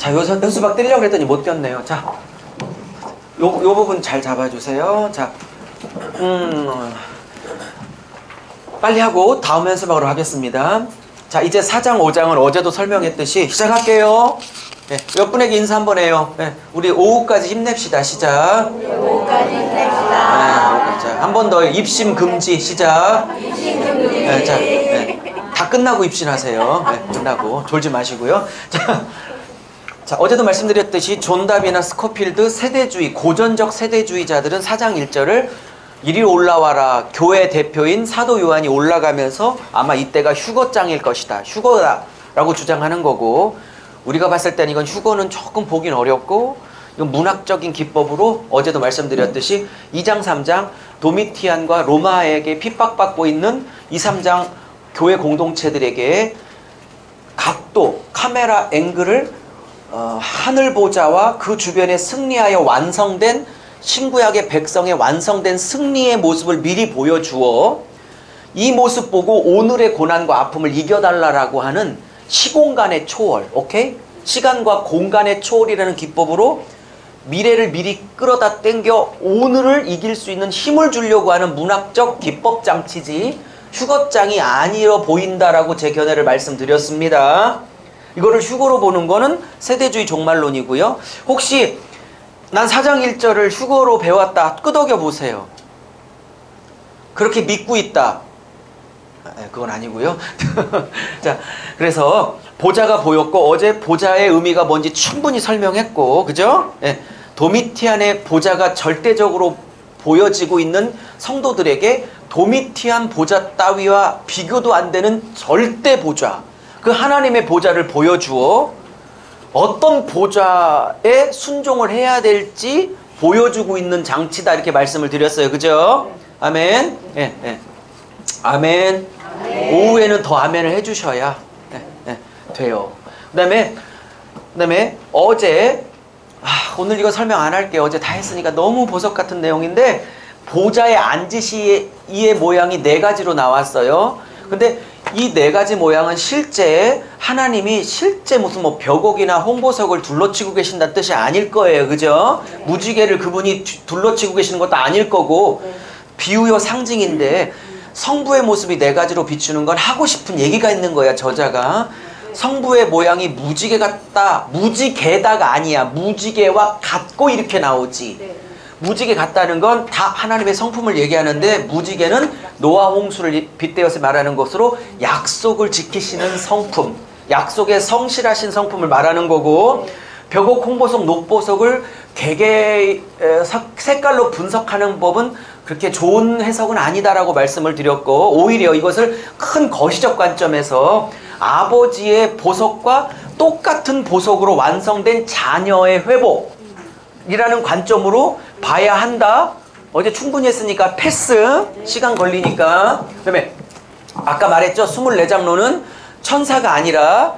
자, 현수막 떼려고 그랬더니 못 떼었네요. 자, 요 부분 잘 잡아주세요. 자, 빨리 하고 다음 현수막으로 하겠습니다. 자, 이제 4장, 5장은 어제도 설명했듯이 시작할게요. 네, 몇 분에게 인사 한번 해요. 네, 우리 오후까지 힘냅시다. 시작. 오후까지 힘냅시다. 네, 한 번 더 입심 금지. 시작. 입심 금지. 네, 자, 네, 다 끝나고 입신하세요. 네, 끝나고 졸지 마시고요. 자, 어제도 말씀드렸듯이 존 다비나 스코필드 세대주의, 고전적 세대주의자들은 4장 1절을 이리 올라와라, 교회 대표인 사도 요한이 올라가면서 아마 이때가 휴거장일 것이다, 휴거다라고 주장하는 거고, 우리가 봤을 때는 이건 휴거는 조금 보긴 어렵고, 이건 문학적인 기법으로 어제도 말씀드렸듯이 2장 3장 도미티안과 로마에게 핍박받고 있는 2, 3장 교회 공동체들에게 각도, 카메라 앵글을 하늘 보좌와 그 주변에 승리하여 완성된 신구약의 백성의 완성된 승리의 모습을 미리 보여주어 이 모습 보고 오늘의 고난과 아픔을 이겨달라고 하는 시공간의 초월, 오케이? 시간과 공간의 초월이라는 기법으로 미래를 미리 끌어다 땡겨 오늘을 이길 수 있는 힘을 주려고 하는 문학적 기법 장치지 휴거장이 아니어 보인다라고 제 견해를 말씀드렸습니다. 이거를 휴거로 보는 거는 세대주의 종말론이고요. 혹시 난 4장 1절을 휴거로 배웠다, 끄덕여 보세요. 그렇게 믿고 있다. 그건 아니고요. 자, 그래서 보좌가 보였고, 어제 보좌의 의미가 뭔지 충분히 설명했고, 그죠? 예, 도미티안의 보좌가 절대적으로 보여지고 있는 성도들에게 도미티안 보좌 따위와 비교도 안 되는 절대 보좌, 그 하나님의 보좌를 보여주어 어떤 보좌에 순종을 해야 될지 보여주고 있는 장치다, 이렇게 말씀을 드렸어요. 그죠? 아멘. 예, 예. 아멘. 아멘. 오후에는 더 아멘을 해주셔야 돼요. 그 다음에 어제 오늘 이거 설명 안 할게요. 어제 다 했으니까 너무 보석 같은 내용인데 보좌에 앉으시의 모양이 4가지로 나왔어요. 근데 이 4가지 모양은 실제 하나님이 실제 무슨 뭐 벽옥이나 홍보석을 둘러치고 계신다는 뜻이 아닐 거예요. 그죠? 무지개를 그분이 둘러치고 계시는 것도 아닐 거고 비유요 상징인데 성부의 모습이 4가지로 비추는 건 하고 싶은 얘기가 있는 거야, 저자가. 성부의 모양이 무지개 같다, 무지개다가 아니야. 무지개와 같고 이렇게 나오지. 무지개 같다는 건 다 하나님의 성품을 얘기하는데, 무지개는 노아 홍수를 빗대어서 말하는 것으로 약속을 지키시는 성품, 약속에 성실하신 성품을 말하는 거고, 벽옥, 홍보석, 녹보석을 개개 색깔로 분석하는 법은 그렇게 좋은 해석은 아니다라고 말씀을 드렸고, 오히려 이것을 큰 거시적 관점에서 아버지의 보석과 똑같은 보석으로 완성된 자녀의 회복이라는 관점으로 봐야 한다. 어제 충분히 했으니까 패스, 시간 걸리니까. 그 다음에 아까 말했죠, 24장로는 천사가 아니라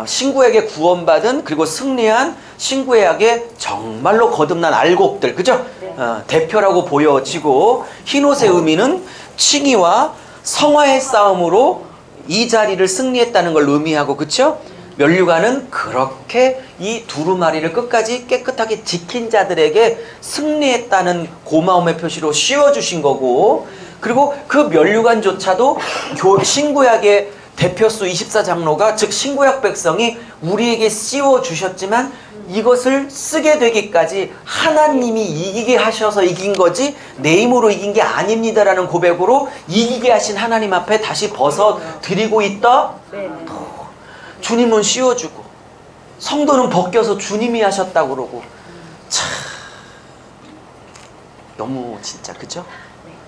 신구에게 구원받은, 그리고 승리한 신구에게 정말로 거듭난 알곡들, 그죠? 대표라고 보여지고, 흰옷의 의미는 칭의와 성화의 싸움으로 이 자리를 승리했다는 걸 의미하고, 그쵸? 면류관은 그렇게 이 두루마리를 끝까지 깨끗하게 지킨 자들에게 승리했다는 고마움의 표시로 씌워주신 거고, 그리고 그 면류관조차도 신구약의 대표수 24장로가, 즉 신구약 백성이 우리에게 씌워주셨지만 이것을 쓰게 되기까지 하나님이 이기게 하셔서 이긴 거지 내 힘으로 이긴 게 아닙니다라는 고백으로 이기게 하신 하나님 앞에 다시 벗어 드리고 있다. 주님은 씌워주고 성도는 벗겨서 주님이 하셨다고 그러고, 참 너무 진짜, 그죠?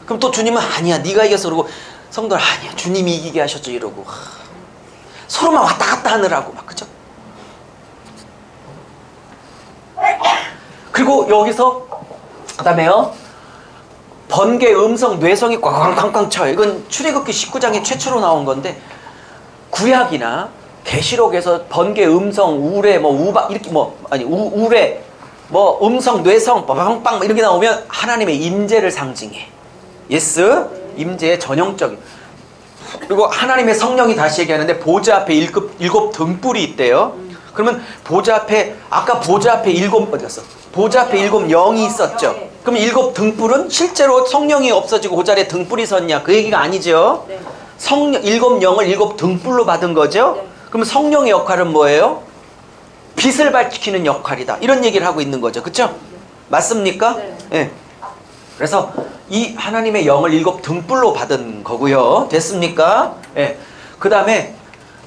그럼 또 주님은 아니야 네가 이겨서 그러고, 성도는 아니야 주님이 이기게 하셨죠 이러고, 서로만 왔다 갔다 하느라고 막, 그죠? 그리고 여기서 그 다음에요, 번개, 음성, 뇌성이 꽝꽝꽝꽝 쳐요. 이건 출애굽기 19장에 최초로 나온 건데, 구약이나 계시록에서 번개, 음성, 우레, 뭐 우박 이렇게 우레, 뭐 음성, 뇌성, 빵빵 이렇게 나오면 하나님의 임재를 상징해. 예스, 임재의 전형적인. 그리고 하나님의 성령이 다시 얘기하는데 보좌 앞에 일곱 등불이 있대요. 그러면 보좌 앞에 아까 보좌 앞에 일곱 어디 갔어? 보좌 앞에 일곱 영이 있었죠. 그럼 일곱 등불은 실제로 성령이 없어지고 그 자리에 등불이 섰냐? 그 얘기가 아니죠. 일곱 영을 일곱 등불로 받은 거죠. 그럼 성령의 역할은 뭐예요? 빛을 밝히는 역할이다. 이런 얘기를 하고 있는 거죠. 그렇죠? 맞습니까? 네. 그래서 이 하나님의 영을 일곱 등불로 받은 거고요. 됐습니까? 네. 그 다음에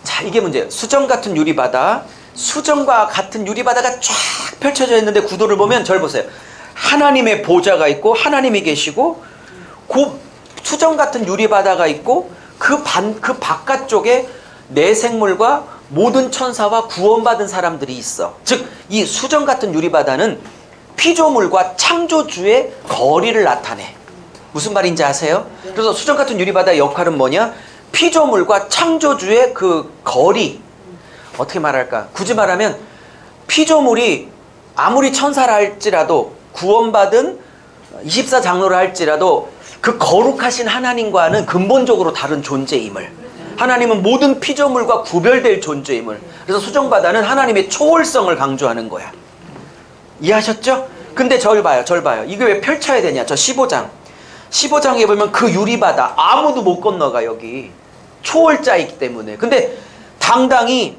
자, 이게 문제예요. 수정 같은 유리바다. 수정과 같은 유리바다가 쫙 펼쳐져 있는데 구도를 보면 절 보세요. 하나님의 보좌가 있고 하나님이 계시고 그 수정 같은 유리바다가 있고 그 바깥쪽에 내생물과 모든 천사와 구원받은 사람들이 있어. 즉 이 수정 같은 유리바다는 피조물과 창조주의 거리를 나타내. 무슨 말인지 아세요? 그래서 수정 같은 유리바다의 역할은 뭐냐? 피조물과 창조주의 그 거리. 어떻게 말할까? 굳이 말하면 피조물이 아무리 천사라 할지라도 구원받은 24장로라 할지라도 그 거룩하신 하나님과는 근본적으로 다른 존재임을, 하나님은 모든 피조물과 구별될 존재임을, 그래서 수정바다는 하나님의 초월성을 강조하는 거야. 이해하셨죠? 근데 절 봐요. 이게 왜 펼쳐야 되냐? 저 15장에 보면 그 유리바다 아무도 못 건너가. 여기 초월자이기 때문에. 근데 당당히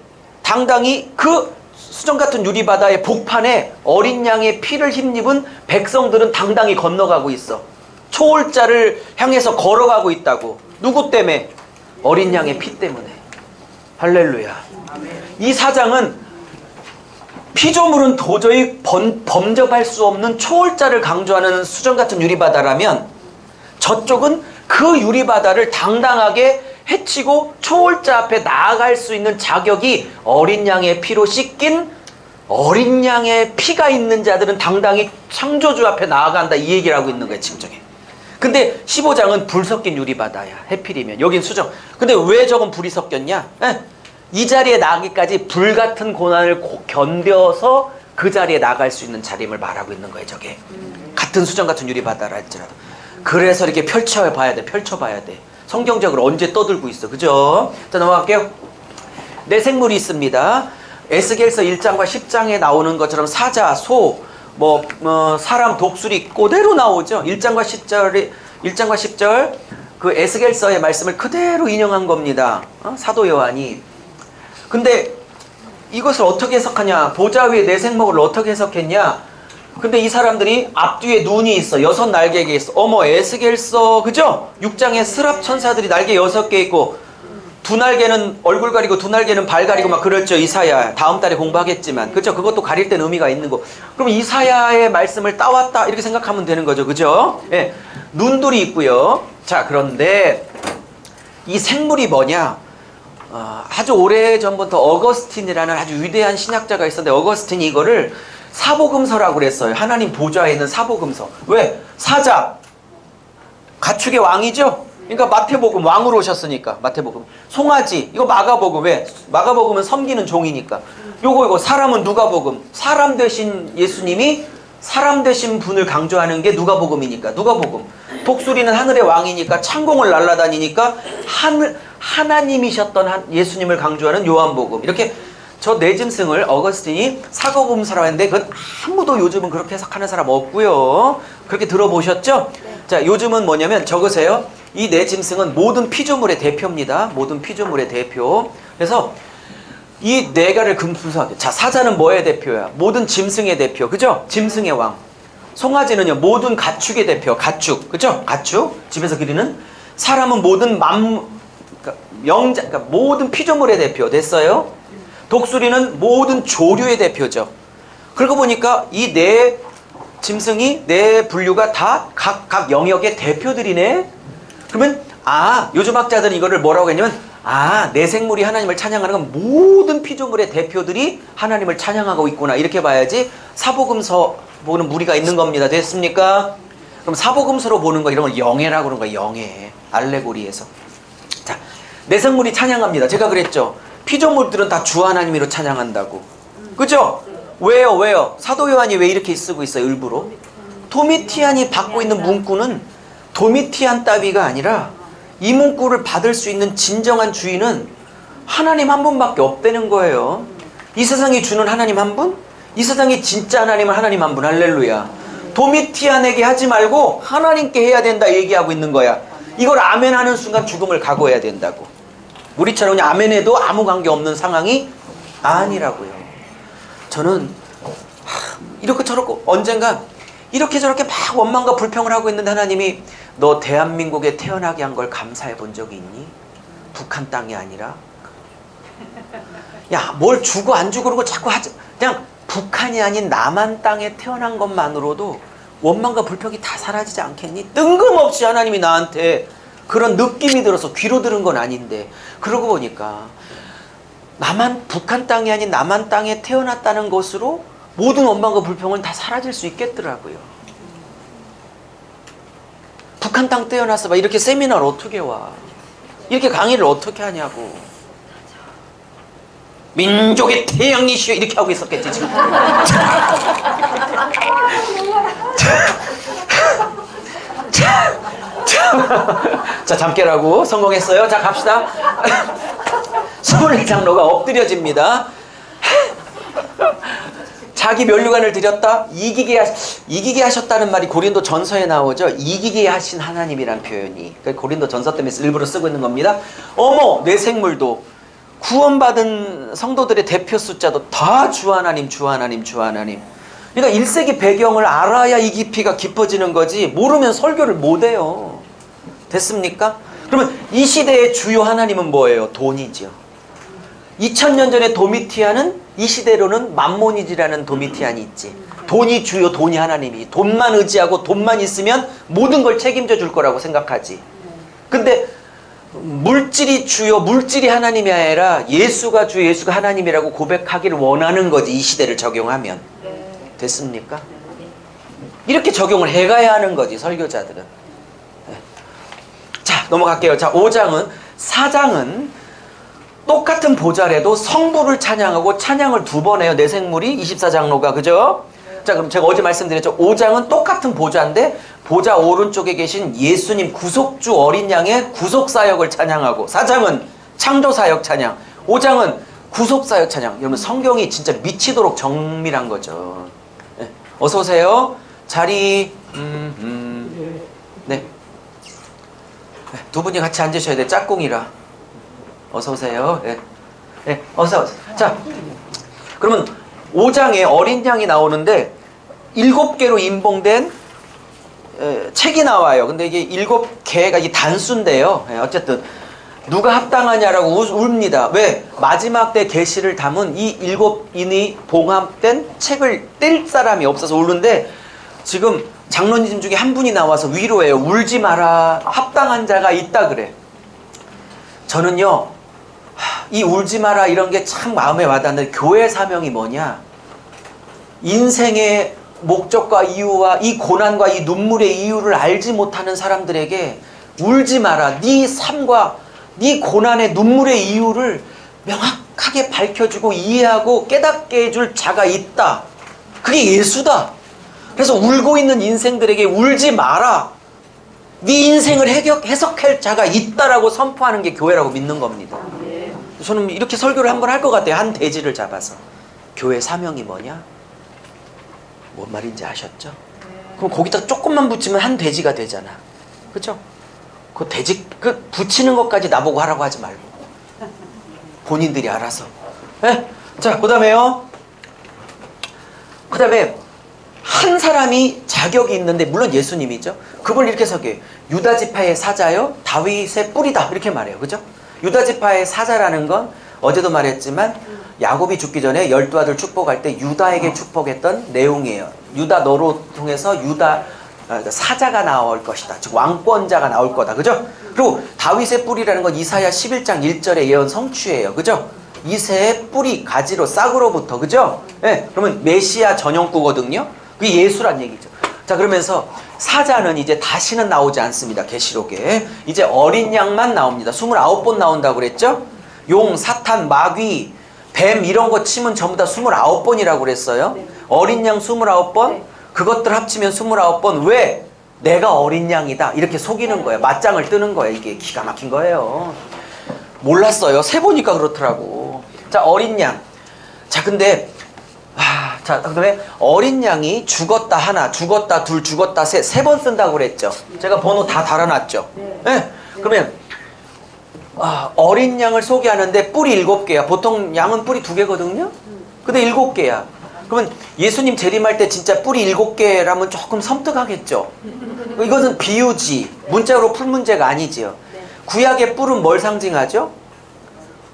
그 수정 같은 유리바다의 복판에 어린 양의 피를 힘입은 백성들은 당당히 건너가고 있어. 초월자를 향해서 걸어가고 있다고. 누구 때문에? 어린 양의 피 때문에. 할렐루야. 이 사장은 피조물은 도저히 범접할 수 없는 초월자를 강조하는 수정 같은 유리바다라면, 저쪽은 그 유리바다를 당당하게 해치고 초월자 앞에 나아갈 수 있는 자격이 어린 양의 피로 씻긴 어린 양의 피가 있는 자들은 당당히 창조주 앞에 나아간다, 이 얘기를 하고 있는 거예요, 지금 저게. 근데 15장은 불 섞인 유리바다야. 해필이면 여긴 수정. 근데 왜 저건 불이 섞였냐? 이 자리에 나가기까지 불같은 고난을 견뎌서 그 자리에 나갈 수 있는 자림을 말하고 있는 거예요, 저게. 같은 수정 같은 유리바다라 할지라도. 그래서 이렇게 펼쳐봐야 돼. 성경적으로 언제 떠들고 있어. 그죠? 자, 넘어갈게요. 내생물이 있습니다. 에스겔서 1장과 10장에 나오는 것처럼 사자, 소, 사람, 독수리 그대로 나오죠. 1장과 10절 그 에스겔서의 말씀을 그대로 인용한 겁니다. 사도 요한이. 근데 이것을 어떻게 해석하냐? 보좌 위에 내생목을 어떻게 해석했냐? 근데 이 사람들이 앞뒤에 눈이 있어. 6날개가 있어. 어머, 에스겔서, 그죠? 6장에 스랍 천사들이 날개 6개 있고, 2날개는 얼굴 가리고 2날개는 발 가리고 막 그랬죠. 이사야. 다음 달에 공부하겠지만. 그죠? 그것도 가릴 땐 의미가 있는 거. 그럼 이사야의 말씀을 따왔다, 이렇게 생각하면 되는 거죠. 그죠? 예. 눈들이 있고요. 자, 그런데 이 생물이 뭐냐? 아주 오래전부터 어거스틴이라는 아주 위대한 신학자가 있었는데, 어거스틴이 이거를 사복음서라고 그랬어요. 하나님 보좌에 있는 사복음서. 왜? 사자, 가축의 왕이죠? 그러니까 마태복음, 왕으로 오셨으니까 마태복음. 송아지, 이거 마가복음. 왜? 마가복음은 섬기는 종이니까. 요거 사람은 누가복음. 사람 되신 예수님이 사람 되신 분을 강조하는 게 누가복음이니까 누가복음. 독수리는 하늘의 왕이니까 창공을 날아다니니까 하나님이셨던 예수님을 강조하는 요한복음. 이렇게 저 내짐승을 어거스틴이 사고음서라고 했는데, 그건 아무도 요즘은 그렇게 해석하는 사람 없고요. 그렇게 들어보셨죠? 자, 요즘은 뭐냐면 적으세요. 이 내짐승은 모든 피조물의 대표입니다. 모든 피조물의 대표. 그래서 이 네가를 분석해. 자, 사자는 뭐의 대표야? 모든 짐승의 대표. 그죠? 짐승의 왕. 송아지는요, 모든 가축의 대표. 가축. 그죠? 가축. 집에서 기르는. 사람은 모든 그러니까 모든 피조물의 대표. 됐어요? 독수리는 모든 조류의 대표죠. 그러고 보니까 이 네 짐승이, 네 분류가 다 각 영역의 대표들이네. 그러면 요즘 학자들은 이거를 뭐라고 했냐면, 내생물이 하나님을 찬양하는 건 모든 피조물의 대표들이 하나님을 찬양하고 있구나, 이렇게 봐야지 사복음서 보는 무리가 있는 겁니다. 됐습니까? 그럼 사복음서로 보는 거, 이런 걸 영예라고 그러는 거야. 영예. 알레고리에서. 자, 내생물이 찬양합니다. 제가 그랬죠. 피조물들은 다 주 하나님으로 찬양한다고. 그죠? 왜요? 사도 요한이 왜 이렇게 쓰고 있어요? 일부러. 도미티안이 받고 있는 문구는 도미티안 따위가 아니라, 이 문구를 받을 수 있는 진정한 주인은 하나님 한 분밖에 없다는 거예요. 이 세상이 주는 하나님 한 분? 이 세상이 진짜 하나님은 하나님 한 분. 할렐루야. 도미티안에게 하지 말고 하나님께 해야 된다 얘기하고 있는 거야. 이걸 아멘하는 순간 죽음을 각오해야 된다고. 우리처럼 그냥 아멘해도 아무 관계없는 상황이 아니라고요. 저는 이렇게 저렇게 언젠가 이렇게 저렇게 막 원망과 불평을 하고 있는데 하나님이 너 대한민국에 태어나게 한 걸 감사해 본 적이 있니? 북한 땅이 아니라. 야, 뭘 주고 안 주고 그러고 자꾸 하지. 그냥 북한이 아닌 남한 땅에 태어난 것만으로도 원망과 불평이 다 사라지지 않겠니? 뜬금없이 하나님이 나한테 그런 느낌이 들어서 귀로 들은 건 아닌데, 그러고 보니까 북한 땅이 아닌 남한 땅에 태어났다는 것으로 모든 원망과 불평은 다 사라질 수 있겠더라고요. 북한 땅 태어나서 막 이렇게 세미나를 어떻게 와? 이렇게 강의를 어떻게 하냐고. 민족의 태양이시여 이렇게 하고 있었겠지 지금. 자, 잠깨라고 성공했어요. 자, 갑시다. 24장로가 엎드려집니다. 자기 면류관을 드렸다. 이기게 하셨다는 말이 고린도 전서에 나오죠. 이기게 하신 하나님이란 표현이 고린도 전서 때문에 일부러 쓰고 있는 겁니다. 어머, 내 생물도 구원받은 성도들의 대표 숫자도 다 주 하나님, 주 하나님, 주 하나님. 그러니까 1세기 배경을 알아야 이 깊이가 깊어지는 거지, 모르면 설교를 못해요. 됐습니까? 그러면 이 시대의 주요 하나님은 뭐예요? 돈이죠. 2000년 전에 도미티안은 이 시대로는 맘모니지라는 도미티안이 있지. 돈이 주요, 돈이 하나님이. 돈만 의지하고 돈만 있으면 모든 걸 책임져 줄 거라고 생각하지. 근데 물질이 주요, 물질이 하나님이 아니라 예수가 주, 예수가 하나님이라고 고백하기를 원하는 거지, 이 시대를 적용하면. 됐습니까? 이렇게 적용을 해가야 하는 거지, 설교자들은. 네. 자, 넘어갈게요. 자, 5장은, 4장은 똑같은 보좌래도 성부를 찬양하고 찬양을 2번 해요. 내 생물이 24장로가. 그죠? 자, 그럼 제가 어제 말씀드렸죠. 5장은 똑같은 보좌인데 보좌 오른쪽에 계신 예수님 구속주 어린 양의 구속사역을 찬양하고, 4장은 창조사역 찬양, 5장은 구속사역 찬양. 여러분, 성경이 진짜 미치도록 정밀한 거죠. 네. 어서 오세요. 자리 네. 두 분이 같이 앉으셔야 돼. 짝꿍이라. 어서 오세요. 네. 네. 어서 오세요. 자, 그러면 5장에 어린 양이 나오는데 7개로 인봉된 책이 나와요. 근데 이게 7개가 이게 단수인데요. 어쨌든 누가 합당하냐라고 웁니다. 왜? 마지막 때 계시를 담은 이 7인이 봉합된 책을 뗄 사람이 없어서 우는데, 지금 장로님 중에 한 분이 나와서 위로해요. 울지 마라. 합당한 자가 있다 그래. 저는요, 이 울지 마라 이런 게 참 마음에 와닿는데, 교회 사명이 뭐냐? 인생의 목적과 이유와 이 고난과 이 눈물의 이유를 알지 못하는 사람들에게 울지 마라. 네 삶과 네 고난의 눈물의 이유를 명확하게 밝혀주고 이해하고 깨닫게 해줄 자가 있다. 그게 예수다. 그래서 울고 있는 인생들에게 울지 마라. 네 인생을 해석할 자가 있다라고 선포하는 게 교회라고 믿는 겁니다. 저는 이렇게 설교를 한번 할 것 같아요. 한 대지를 잡아서. 교회 사명이 뭐냐? 뭔 말인지 아셨죠? 그럼 거기다 조금만 붙이면 한 돼지가 되잖아. 그렇죠? 그 돼지 붙이는 것까지 나보고 하라고 하지 말고 본인들이 알아서. 네? 자, 그다음에요. 그다음에 한 사람이 자격이 있는데, 물론 예수님이죠. 그걸 이렇게 설교해요. 유다 지파의 사자요, 다윗의 뿌리다, 이렇게 말해요. 그죠? 유다 지파의 사자라는 건 어제도 말했지만 야곱이 죽기 전에 12아들 축복할 때 유다에게 축복했던 내용이에요. 유다 너로 통해서 유다 사자가 나올 것이다. 즉 왕권자가 나올 거다. 그죠? 그리고 다윗의 뿌리라는 건 이사야 11장 1절의 예언 성취예요. 그죠? 이새의 뿌리, 가지로, 싹으로부터. 그죠? 네, 그러면 메시아 전용구거든요. 그게 예수란 얘기죠. 자, 그러면서 사자는 이제 다시는 나오지 않습니다. 계시록에. 이제 어린 양만 나옵니다. 29번 나온다고 그랬죠? 용, 사탄, 마귀, 뱀 이런 거 치면 전부 다 29번이라고 그랬어요. 어린 양 29번, 그것들 합치면 29번. 왜? 내가 어린 양이다. 이렇게 속이는 거예요. 맞짱을 뜨는 거예요. 이게 기가 막힌 거예요. 몰랐어요. 세보니까 그렇더라고. 자, 어린 양. 자, 근데 자, 그다음에 어린 양이 죽었다 하나, 죽었다 둘, 죽었다 셋, 세 번 쓴다고 그랬죠. 제가 번호 다 달아놨죠. 네. 그러면 어린 양을 소개하는데 뿔이 7개야. 보통 양은 뿔이 2개거든요. 근데 7개야. 그러면 예수님 재림할 때 진짜 뿔이 7개라면 조금 섬뜩하겠죠. 이것은 비유지. 문자로 풀 문제가 아니지요. 구약의 뿔은 뭘 상징하죠?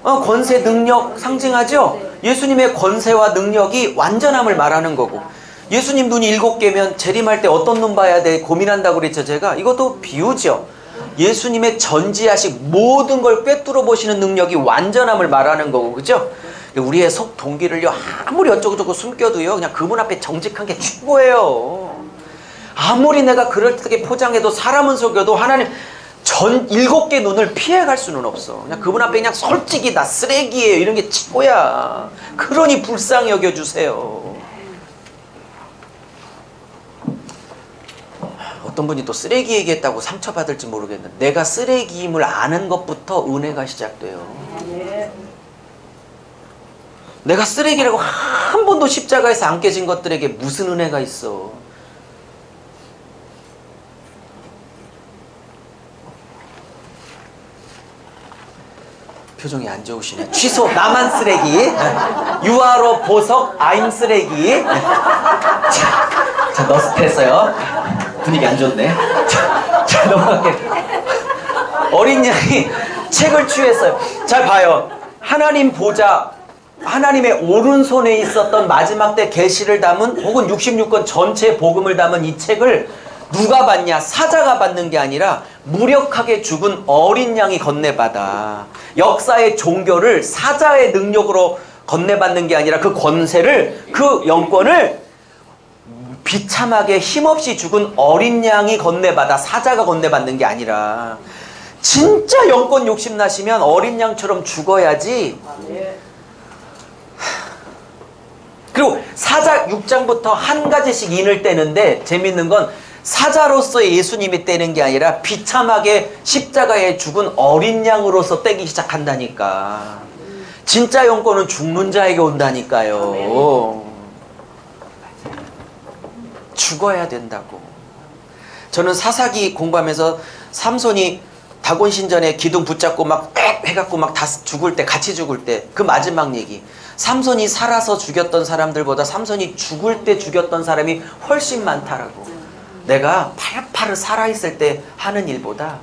권세, 능력 상징하죠? 예수님의 권세와 능력이 완전함을 말하는 거고, 예수님 눈이 7개면 재림할 때 어떤 눈 봐야 돼 고민한다고 그랬죠. 제가 이것도 비유죠. 예수님의 전지하식 모든 걸 꿰뚫어 보시는 능력이 완전함을 말하는 거고, 그죠? 우리의 속 동기를요, 아무리 어쩌고저쩌고 숨겨도요, 그냥 그분 앞에 정직한 게 최고예요. 아무리 내가 그럴듯하게 포장해도, 사람은 속여도 하나님 7개 눈을 피해갈 수는 없어. 그냥 그분 앞에 그냥 솔직히 나 쓰레기예요, 이런 게 최고야. 그러니 불쌍히 여겨주세요. 어떤 분이 또 쓰레기 얘기했다고 상처받을지 모르겠는데, 내가 쓰레기임을 아는 것부터 은혜가 시작돼요. 내가 쓰레기라고 한 번도 십자가에서 안 깨진 것들에게 무슨 은혜가 있어. 표정이 안 좋으시네. 취소. 나만 쓰레기. 유아로 보석. I'm 쓰레기. 자, 너스트했어요. 분위기 안 좋네. 자, 넘어갈게요. 어린 양이 책을 취했어요. 잘 봐요. 하나님 보좌, 하나님의 오른손에 있었던 마지막 때 계시를 담은, 혹은 66권 전체 복음을 담은 이 책을 누가 받냐? 사자가 받는 게 아니라 무력하게 죽은 어린 양이 건네받아. 역사의 종교를 사자의 능력으로 건네받는 게 아니라 그 권세를, 그 영권을 비참하게 힘없이 죽은 어린 양이 건네받아. 사자가 건네받는 게 아니라. 진짜 영권 욕심나시면 어린 양처럼 죽어야지. 그리고 사자 6장부터 한 가지씩 인을 떼는데, 재밌는 건 사자로서의 예수님이 떼는 게 아니라 비참하게 십자가에 죽은 어린 양으로서 떼기 시작한다니까. 진짜 영권은 죽는 자에게 온다니까요. 죽어야 된다고. 저는 사사기 공부하면서 삼손이 다곤 신전에 기둥 붙잡고 막 해갖고 막 다 죽을 때, 같이 죽을 때, 그 마지막 얘기, 삼손이 살아서 죽였던 사람들보다 삼손이 죽을 때 죽였던 사람이 훨씬 많다라고. 내가 팔팔을 살아있을 때 하는 일보다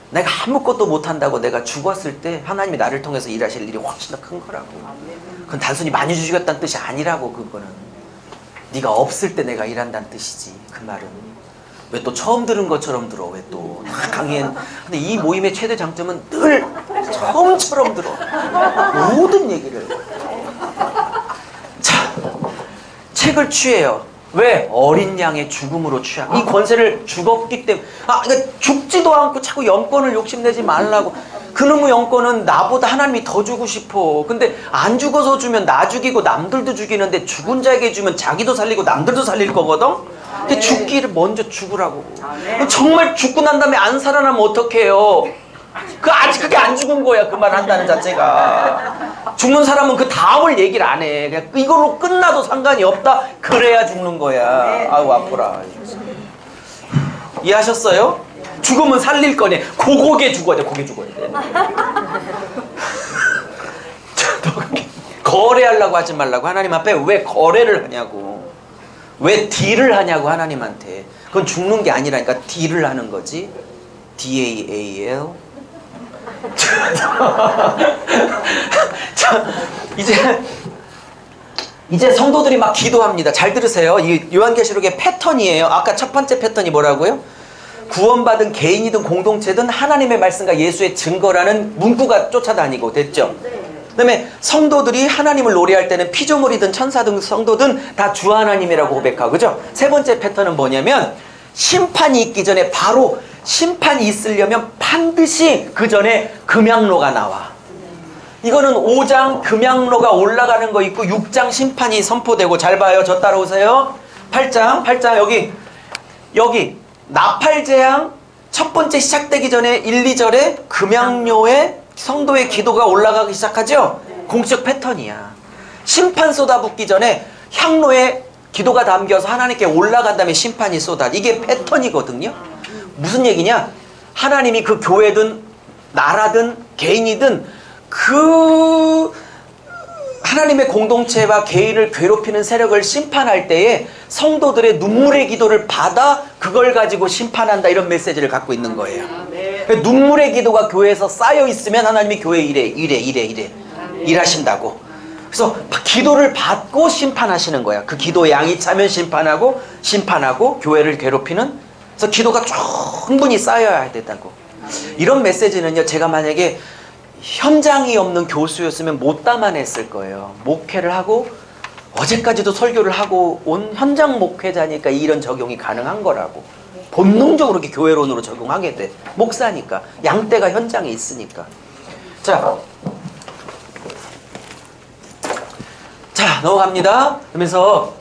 내가 아무것도 못한다고 내가 죽었을 때 하나님이 나를 통해서 일하실 일이 훨씬 더 큰 거라고. 그건 단순히 많이 죽였다는 뜻이 아니라고. 그거는 네가 없을 때 내가 일한다는 뜻이지. 그 말은 왜 또 처음 들은 것처럼 들어. 왜 또 강의엔. 근데 이 모임의 최대 장점은 늘 처음처럼 들어, 모든 얘기를. 자, 책을 취해요. 왜? 어린 양의 죽음으로 취하고. 이 권세를 죽었기 때문에. 그러니까 죽지도 않고 자꾸 영권을 욕심내지 말라고. 그놈의 영권은 나보다 하나님이 더 주고 싶어. 근데 안 죽어서 주면 나 죽이고 남들도 죽이는데, 죽은 자에게 주면 자기도 살리고 남들도 살릴 거거든. 근데 죽기를 먼저 죽으라고. 정말 죽고 난 다음에 안 살아나면 어떡해요? 아직 그게 안 죽은 거야. 그 말 한다는 자체가. 죽는 사람은 그 다음을 얘기를 안 해. 그냥 이걸로 끝나도 상관이 없다. 그래야 죽는 거야. 아우 아프라. 이해하셨어요? 죽으면 살릴 거네. 고게 죽어야 돼. 고게 죽어야 돼. 거래하려고 하지 말라고. 하나님 앞에 왜 거래를 하냐고. 왜 딜을 하냐고. 하나님한테. 그건 죽는 게 아니라니까. 딜을 하는 거지. DAAL. 자, 이제 성도들이 막 기도합니다. 잘 들으세요. 이 요한계시록의 패턴이에요. 아까 첫 번째 패턴이 뭐라고요? 구원받은 개인이든 공동체든 하나님의 말씀과 예수의 증거라는 문구가 쫓아다니고. 됐죠? 그 다음에 성도들이 하나님을 노래할 때는 피조물이든 천사든 성도든 다 주 하나님이라고 고백하고. 그죠? 세 번째 패턴은 뭐냐면, 심판이 있기 전에, 바로 심판이 있으려면 반드시 그 전에 금양로가 나와. 이거는 5장 금양로가 올라가는 거 있고 6장 심판이 선포되고. 잘 봐요. 저 따라오세요. 8장 여기 나팔재앙 첫 번째 시작되기 전에 1, 2절에 금양로에 성도의 기도가 올라가기 시작하죠. 공식 패턴이야. 심판 쏟아붓기 전에 향로에 기도가 담겨서 하나님께 올라간 다음에 심판이 쏟아. 이게 패턴이거든요. 무슨 얘기냐? 하나님이 그 교회든 나라든 개인이든 그 하나님의 공동체와 개인을 괴롭히는 세력을 심판할 때에 성도들의 눈물의 기도를 받아 그걸 가지고 심판한다, 이런 메시지를 갖고 있는 거예요. 눈물의 기도가 교회에서 쌓여 있으면 하나님이 교회 이래 일하신다고. 그래서 기도를 받고 심판하시는 거야. 그 기도에 양이 차면 심판하고 교회를 괴롭히는, 그래서 기도가 충분히 쌓여야 된다고. 이런 메시지는요, 제가 만약에 현장이 없는 교수였으면 못 담아냈을 거예요. 목회를 하고 어제까지도 설교를 하고 온 현장 목회자니까 이런 적용이 가능한 거라고. 본능적으로 이렇게 교회론으로 적용하게 돼. 목사니까. 양떼가 현장에 있으니까. 자, 넘어갑니다. 그러면서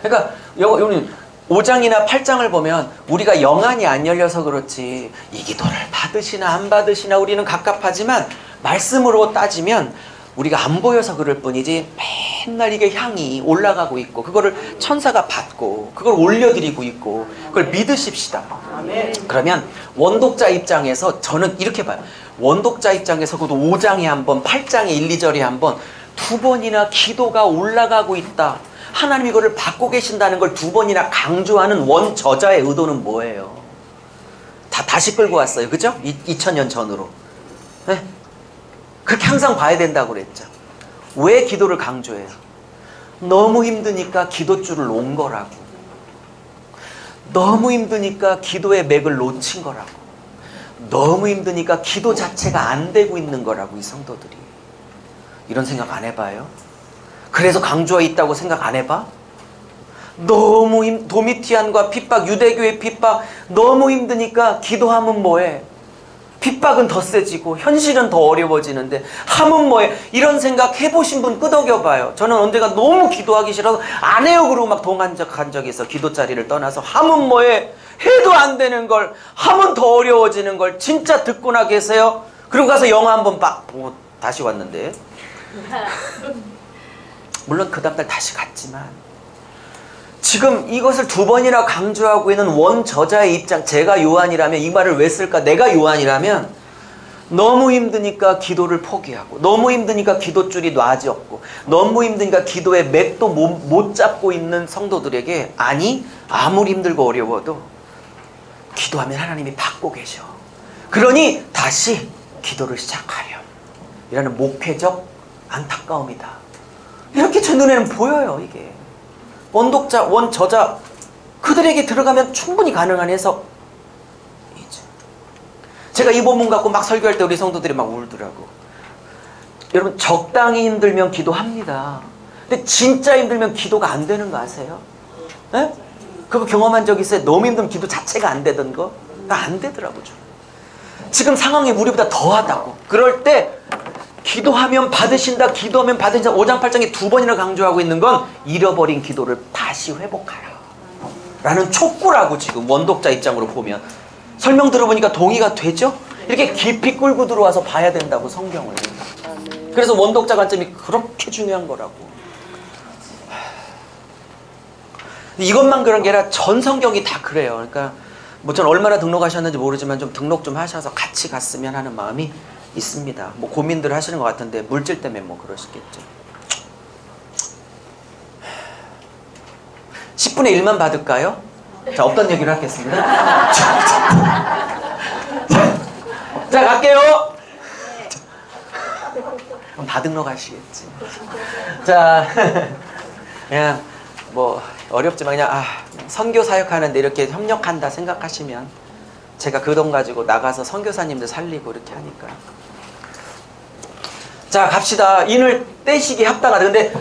그러니까 여기 5장이나 8장을 보면 우리가 영안이 안 열려서 그렇지 이 기도를 받으시나 안 받으시나 우리는 갑갑하지만 말씀으로 따지면 우리가 안 보여서 그럴 뿐이지 맨날 이게 향이 올라가고 있고 그거를 천사가 받고 그걸 올려드리고 있고 그걸 믿으십시다. 그러면 원독자 입장에서 저는 이렇게 봐요. 원독자 입장에서 그것도 5장에 한 번, 8장에 1, 2절에 한 번, 2번이나 기도가 올라가고 있다. 하나님 이거를 받고 계신다는 걸 2번이나 강조하는 원저자의 의도는 뭐예요? 다시 끌고 왔어요. 그죠? 2000년 전으로. 네? 그렇게 항상 봐야 된다고 그랬죠. 왜 기도를 강조해요? 너무 힘드니까 기도줄을 놓은 거라고. 너무 힘드니까 기도의 맥을 놓친 거라고. 너무 힘드니까 기도 자체가 안 되고 있는 거라고, 이 성도들이. 이런 생각 안 해봐요? 그래서 강조해 있다고 생각 안 해봐? 너무 도미티안과 핍박, 유대교의 핍박, 너무 힘드니까 기도하면 뭐해? 핍박은 더 세지고 현실은 더 어려워지는데 하면 뭐해? 이런 생각 해보신 분 끄덕여봐요. 저는 언제가 너무 기도하기 싫어서 안 해요 그러고 막 동한 적이 있어. 기도 자리를 떠나서 하면 뭐해? 해도 안 되는 걸 하면 더 어려워지는 걸 진짜 듣고나 계세요? 그리고 가서 영화 한번 다시 왔는데 물론 그 다음날 다시 갔지만 지금 이것을 2번이나 강조하고 있는 원저자의 입장, 제가 요한이라면 이 말을 왜 쓸까? 내가 요한이라면 너무 힘드니까 기도를 포기하고 너무 힘드니까 기도줄이 놔졌고 너무 힘드니까 기도의 맥도 못 잡고 있는 성도들에게 아니, 아무리 힘들고 어려워도 기도하면 하나님이 받고 계셔. 그러니 다시 기도를 시작하렴. 이라는 목회적 안타까움이다. 이렇게 제 눈에는 보여요. 이게 원독자, 원저자 그들에게 들어가면 충분히 가능한 해석이죠. 제가 이 본문 갖고 막 설교할 때 우리 성도들이 막 울더라고. 여러분, 적당히 힘들면 기도합니다. 근데 진짜 힘들면 기도가 안 되는 거 아세요? 네? 그거 경험한 적 있어요? 너무 힘들면 기도 자체가 안 되던 거? 안 되더라고요. 지금 상황이 우리보다 더하다고. 그럴 때 기도하면 받으신다, 기도하면 받으신다. 5장 8장에 2번이나 강조하고 있는 건 잃어버린 기도를 다시 회복하라 라는 촉구라고. 지금 원독자 입장으로 보면 설명 들어보니까 동의가 되죠? 이렇게 깊이 끌고 들어와서 봐야 된다고, 성경을. 그래서 원독자 관점이 그렇게 중요한 거라고. 이것만 그런 게 아니라 전 성경이 다 그래요. 그러니까 뭐 전 얼마나 등록하셨는지 모르지만 좀 등록 좀 하셔서 같이 갔으면 하는 마음이 있습니다. 뭐 고민들 하시는 것 같은데 물질 때문에 뭐 그러시겠죠. 10분의 1만 받을까요? 자, 없던 얘기를 하겠습니다. 자, 갈게요. 그럼 다 등록하시겠지. 자, 그냥 뭐 어렵지만 그냥 선교 사역하는데 이렇게 협력한다 생각하시면 제가 그 돈 가지고 나가서 선교사님들 살리고 이렇게 하니까. 자, 갑시다. 인을 떼시기 합당하다. 근데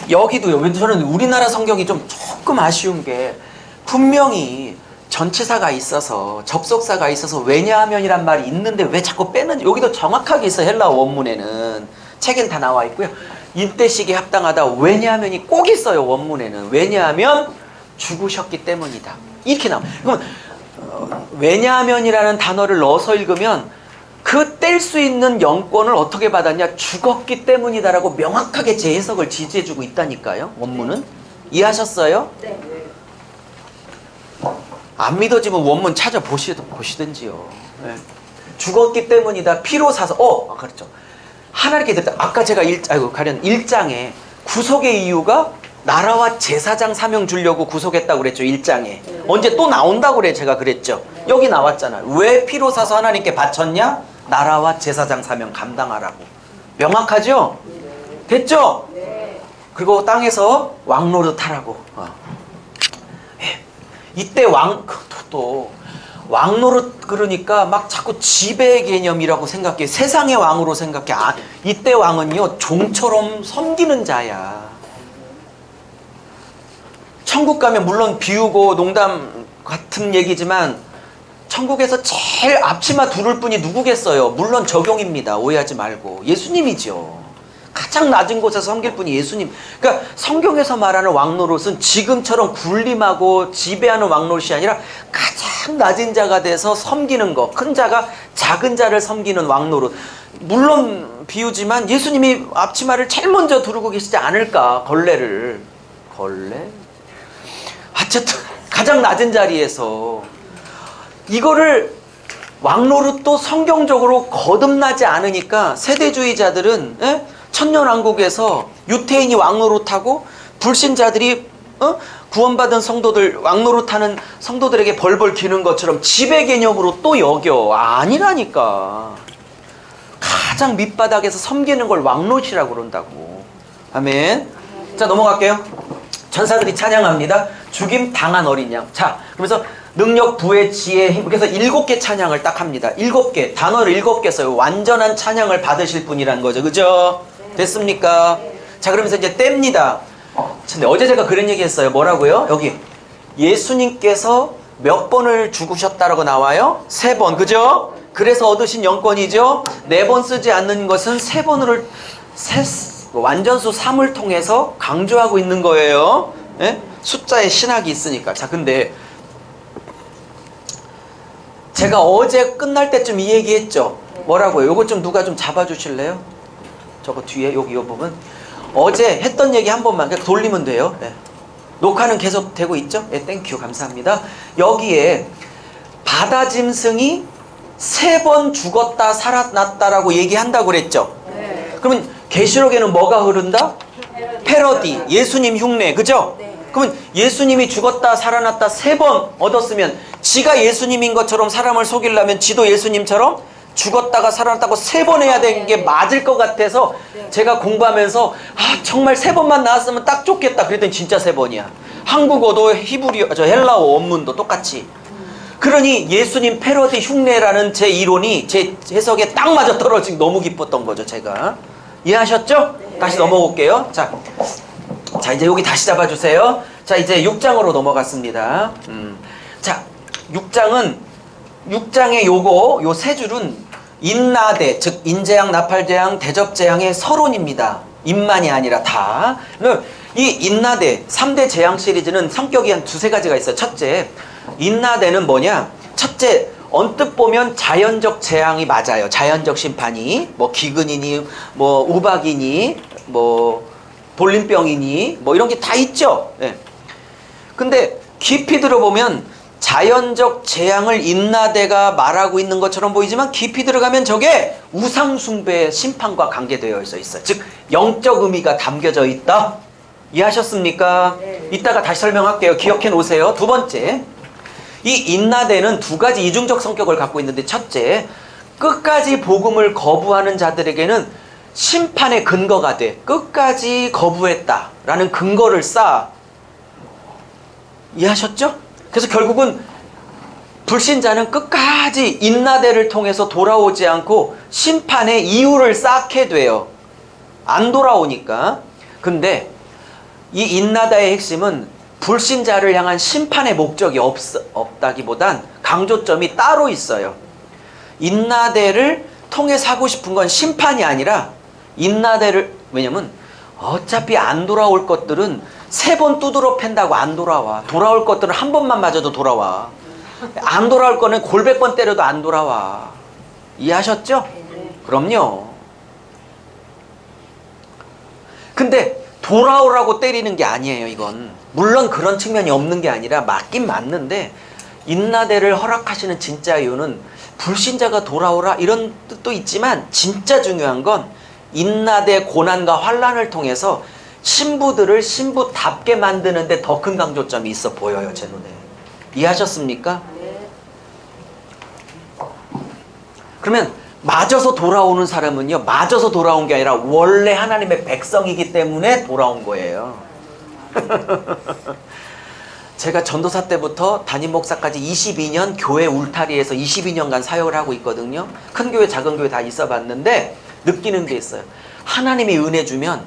여기도요. 저는 우리나라 성경이 좀 조금 아쉬운 게 분명히 전치사가 있어서 접속사가 있어서 왜냐하면이란 말이 있는데 왜 자꾸 빼는지. 여기도 정확하게 있어요. 헬라어 원문에는. 책엔 다 나와 있고요. 인 떼시기 합당하다. 왜냐하면이 꼭 있어요. 원문에는. 왜냐하면 죽으셨기 때문이다. 이렇게 나와요. 그럼 왜냐하면이라는 단어를 넣어서 읽으면 그 뗄 수 있는 영권을 어떻게 받았냐? 죽었기 때문이다라고 명확하게 재해석을 지지해주고 있다니까요. 원문은. 이해하셨어요? 네. 안 믿어지면 원문 찾아보시든지요. 네. 죽었기 때문이다. 피로 사서. 그렇죠. 하나님께 됐다. 아까 제가 가련 1장에 구속의 이유가 나라와 제사장 사명 주려고 구속했다고 그랬죠. 1장에. 언제 또 나온다고 그래. 제가 그랬죠. 여기 나왔잖아요. 왜 피로 사서 하나님께 바쳤냐? 나라와 제사장 사명 감당하라고. 명확하죠? 됐죠? 그리고 땅에서 왕노릇하라고. 이때 또 왕노릇 그러니까 막 자꾸 지배 개념이라고 생각해. 세상의 왕으로 생각해. 이때 왕은요 종처럼 섬기는 자야. 천국 가면 물론 비우고 농담 같은 얘기지만 천국에서 제일 앞치마 두를 분이 누구겠어요? 물론 적용입니다. 오해하지 말고. 예수님이죠. 가장 낮은 곳에서 섬길 분이 예수님. 그러니까 성경에서 말하는 왕노릇은 지금처럼 군림하고 지배하는 왕노릇이 아니라 가장 낮은 자가 돼서 섬기는 거. 큰 자가 작은 자를 섬기는 왕노릇. 물론 비유지만 예수님이 앞치마를 제일 먼저 두르고 계시지 않을까? 걸레? 어쨌든 가장 낮은 자리에서 이거를 왕노릇도 성경적으로 거듭나지 않으니까 세대주의자들은 천년왕국에서 유태인이 왕노릇하고 불신자들이 구원받은 성도들 왕노릇하는 성도들에게 벌벌 기는 것처럼 지배 개념으로 또 여겨. 아니라니까. 가장 밑바닥에서 섬기는 걸 왕노릇이라고 그런다고. 아멘. 자, 넘어갈게요. 천사들이 찬양합니다. 죽임 당한 어린 양. 자, 그러면서 능력, 부의 지혜, 힘. 그래서 7개 찬양을 딱 합니다. 7개. 단어를 7개 써요. 완전한 찬양을 받으실 분이라는 거죠. 그죠? 됐습니까? 자, 그러면서 이제 뗍니다. 근데 어제 제가 그런 얘기 했어요. 뭐라고요? 여기. 예수님께서 몇 번을 죽으셨다라고 나와요? 3번. 그죠? 그래서 얻으신 영권이죠? 4번 쓰지 않는 것은 3번으로, 완전수 3을 통해서 강조하고 있는 거예요. 예? 숫자에 신학이 있으니까. 자, 근데 제가 어제 끝날 때쯤 이 얘기 했죠? 뭐라고요? 요거 좀 누가 좀 잡아주실래요? 저거 뒤에 여기 요 부분. 어제 했던 얘기 한 번만 그냥 돌리면 돼요. 예. 녹화는 계속 되고 있죠? 예, 땡큐 감사합니다. 여기에 바다 짐승이 3번 죽었다 살아났다라고 얘기한다고 그랬죠? 네. 그러면 계시록에는 뭐가 흐른다? 패러디, 예수님 흉내, 그죠? 네. 그러면 예수님이 죽었다 살아났다 3번 얻었으면 지가 예수님인 것처럼 사람을 속이려면 지도 예수님처럼 죽었다가 살아났다고 3번 해야 되는 게 맞을 것 같아서 제가 공부하면서 정말 3번만 나왔으면 딱 좋겠다 그랬더니 진짜 3번이야. 한국어도 헬라어 원문도 똑같이. 그러니 예수님 패러디 흉내라는 제 이론이 제 해석에 딱 맞아 떨어지고 너무 기뻤던 거죠. 제가 이해하셨죠? 다시 넘어올게요. 자, 이제 여기 다시 잡아주세요. 자, 이제 6장으로 넘어갔습니다. 자, 6장의 요 3줄은 인나대, 즉 인재양, 나팔재양, 대접재양의 서론입니다. 인만이 아니라 다. 이 인나대 3대 재앙 시리즈는 성격이 한 2-3가지가 있어요. 첫째, 인나대는 뭐냐? 첫째, 언뜻 보면 자연적 재앙이 맞아요. 자연적 심판이 뭐 기근이니 뭐 우박이니 뭐 돌림병이니 뭐 이런 게 다 있죠. 예. 근데 깊이 들어보면 자연적 재앙을 인나대가 말하고 있는 것처럼 보이지만 깊이 들어가면 저게 우상숭배의 심판과 관계되어 있어요. 즉 영적 의미가 담겨져 있다. 이해하셨습니까? 네. 이따가 다시 설명할게요. 기억해 놓으세요. 두 번째, 이 인나대는 2가지 이중적 성격을 갖고 있는데, 첫째, 끝까지 복음을 거부하는 자들에게는 심판의 근거가 돼. 끝까지 거부했다라는 근거를 쌓아. 이해하셨죠? 그래서 결국은 불신자는 끝까지 인나대를 통해서 돌아오지 않고 심판의 이유를 쌓게 돼요. 안 돌아오니까. 근데 이 인나다의 핵심은 불신자를 향한 심판의 목적이 없다기보단 강조점이 따로 있어요. 인나대를 통해서 하고 싶은 건 심판이 아니라 왜냐면 어차피 안 돌아올 것들은 3번 두드러 팬다고 안 돌아와. 돌아올 것들은 한 번만 맞아도 돌아와. 안 돌아올 거는 골백 번 때려도 안 돌아와. 이해하셨죠? 그럼요. 근데 돌아오라고 때리는 게 아니에요, 이건. 물론 그런 측면이 없는 게 아니라 맞긴 맞는데, 인나대를 허락하시는 진짜 이유는 불신자가 돌아오라 이런 뜻도 있지만, 진짜 중요한 건 인나대 고난과 환난을 통해서 신부들을 신부답게 만드는데 더 큰 강조점이 있어 보여요, 제 눈에. 이해하셨습니까? 그러면 맞아서 돌아오는 사람은요, 맞아서 돌아온 게 아니라 원래 하나님의 백성이기 때문에 돌아온 거예요. 제가 전도사 때부터 담임 목사까지 22년 교회 울타리에서 22년간 사역을 하고 있거든요. 큰 교회 작은 교회 다 있어 봤는데 느끼는 게 있어요. 하나님이 은혜 주면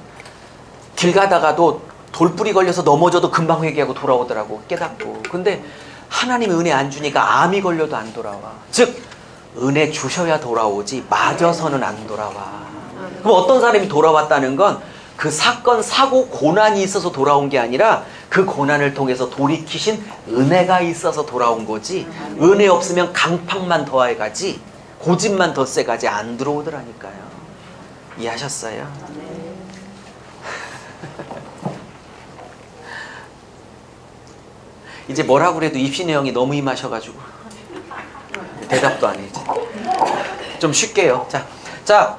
길 가다가도 돌뿌리 걸려서 넘어져도 금방 회개하고 돌아오더라고, 깨닫고. 근데 하나님이 은혜 안 주니까 암이 걸려도 안 돌아와. 즉 은혜 주셔야 돌아오지 맞아서는 안 돌아와. 그럼 어떤 사람이 돌아왔다는 건 그 사건, 사고, 고난이 있어서 돌아온 게 아니라 그 고난을 통해서 돌이키신 은혜가 있어서 돌아온 거지, 은혜 없으면 강팍만 더해 가지, 고집만 더 세 가지 안 들어오더라니까요. 이해하셨어요? 이제 뭐라고 그래도 입신의 영이 너무 임하셔가지고 대답도 안 해. 이제 좀 쉴게요. 자,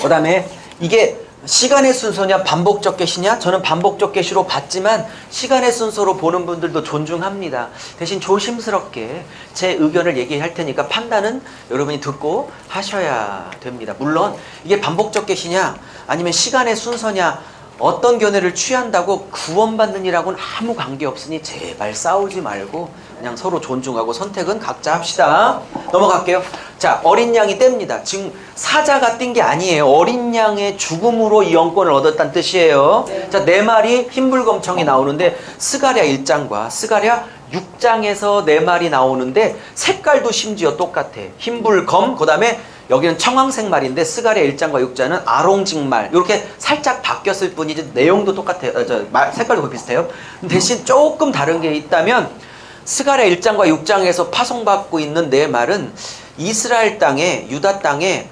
그 다음에 이게 시간의 순서냐 반복적 계시냐? 저는 반복적 계시로 봤지만 시간의 순서로 보는 분들도 존중합니다. 대신 조심스럽게 제 의견을 얘기할 테니까 판단은 여러분이 듣고 하셔야 됩니다. 물론 이게 반복적 계시냐 아니면 시간의 순서냐, 어떤 견해를 취한다고 구원받는 일하고는 아무 관계없으니 제발 싸우지 말고 그냥 서로 존중하고 선택은 각자 합시다. 넘어갈게요. 자, 어린 양이 뗍니다. 지금 사자가 뛴 게 아니에요. 어린 양의 죽음으로 이 영권을 얻었다는 뜻이에요. 네. 자, 네 마리 흰불검청이 나오는데 스가랴 1장과 스가랴 6장에서 네 마리 나오는데 색깔도 심지어 똑같아. 흰불검, 그 다음에 여기는 청황색 말인데 스가랴 1장과 6장은 아롱직 말, 이렇게 살짝 바뀌었을 뿐이지 내용도 똑같아요. 색깔도 거의 비슷해요. 대신 조금 다른 게 있다면 스가랴 1장과 6장에서 파송받고 있는 네 말은 이스라엘 땅에, 유다 땅에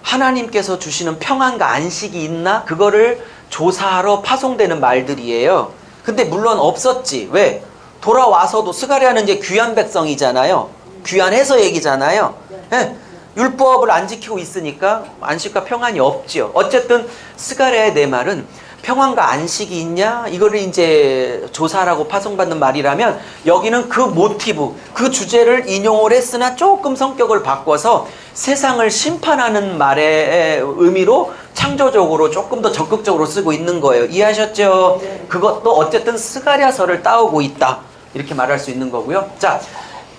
하나님께서 주시는 평안과 안식이 있나? 그거를 조사하러 파송되는 말들이에요. 근데 물론 없었지. 왜? 돌아와서도 스가랴는 이제 귀한 백성이잖아요. 귀한해서 얘기잖아요. 네. 율법을 안 지키고 있으니까 안식과 평안이 없지요. 어쨌든 스가랴의 네 말은 평안과 안식이 있냐? 이거를 이제 조사라고 파송받는 말이라면 여기는 그 모티브, 그 주제를 인용을 했으나 조금 성격을 바꿔서 세상을 심판하는 말의 의미로 창조적으로 조금 더 적극적으로 쓰고 있는 거예요. 이해하셨죠? 네. 그것도 어쨌든 스가랴서를 따오고 있다, 이렇게 말할 수 있는 거고요. 자,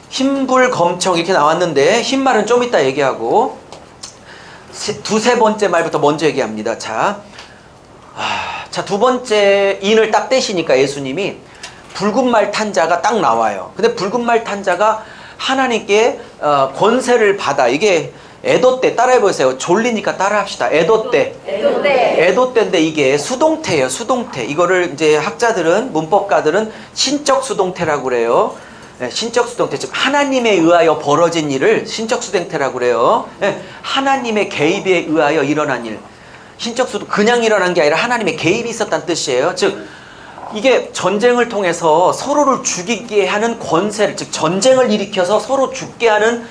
흰불검청 이렇게 나왔는데 흰말은 좀 이따 얘기하고 두세 번째 말부터 먼저 얘기합니다. 자, 두 번째 인을 딱 떼시니까 예수님이 붉은 말 탄 자가 딱 나와요. 근데 붉은 말 탄 자가 하나님께 권세를 받아. 이게 에도때, 따라해보세요. 졸리니까 따라합시다. 에도때. 에도때인데 이게 수동태예요. 수동태. 이거를 이제 학자들은, 문법가들은 신적 수동태라고 그래요. 네, 신적 수동태, 즉 하나님에 의하여 벌어진 일을 신적 수동태라고 그래요. 네, 하나님의 개입에 의하여 일어난 일. 신적 수도 그냥 일어난 게 아니라 하나님의 개입이 있었다는 뜻이에요. 즉 이게 전쟁을 통해서 서로를 죽이게 하는 권세를, 즉 전쟁을 일으켜서 서로 죽게 하는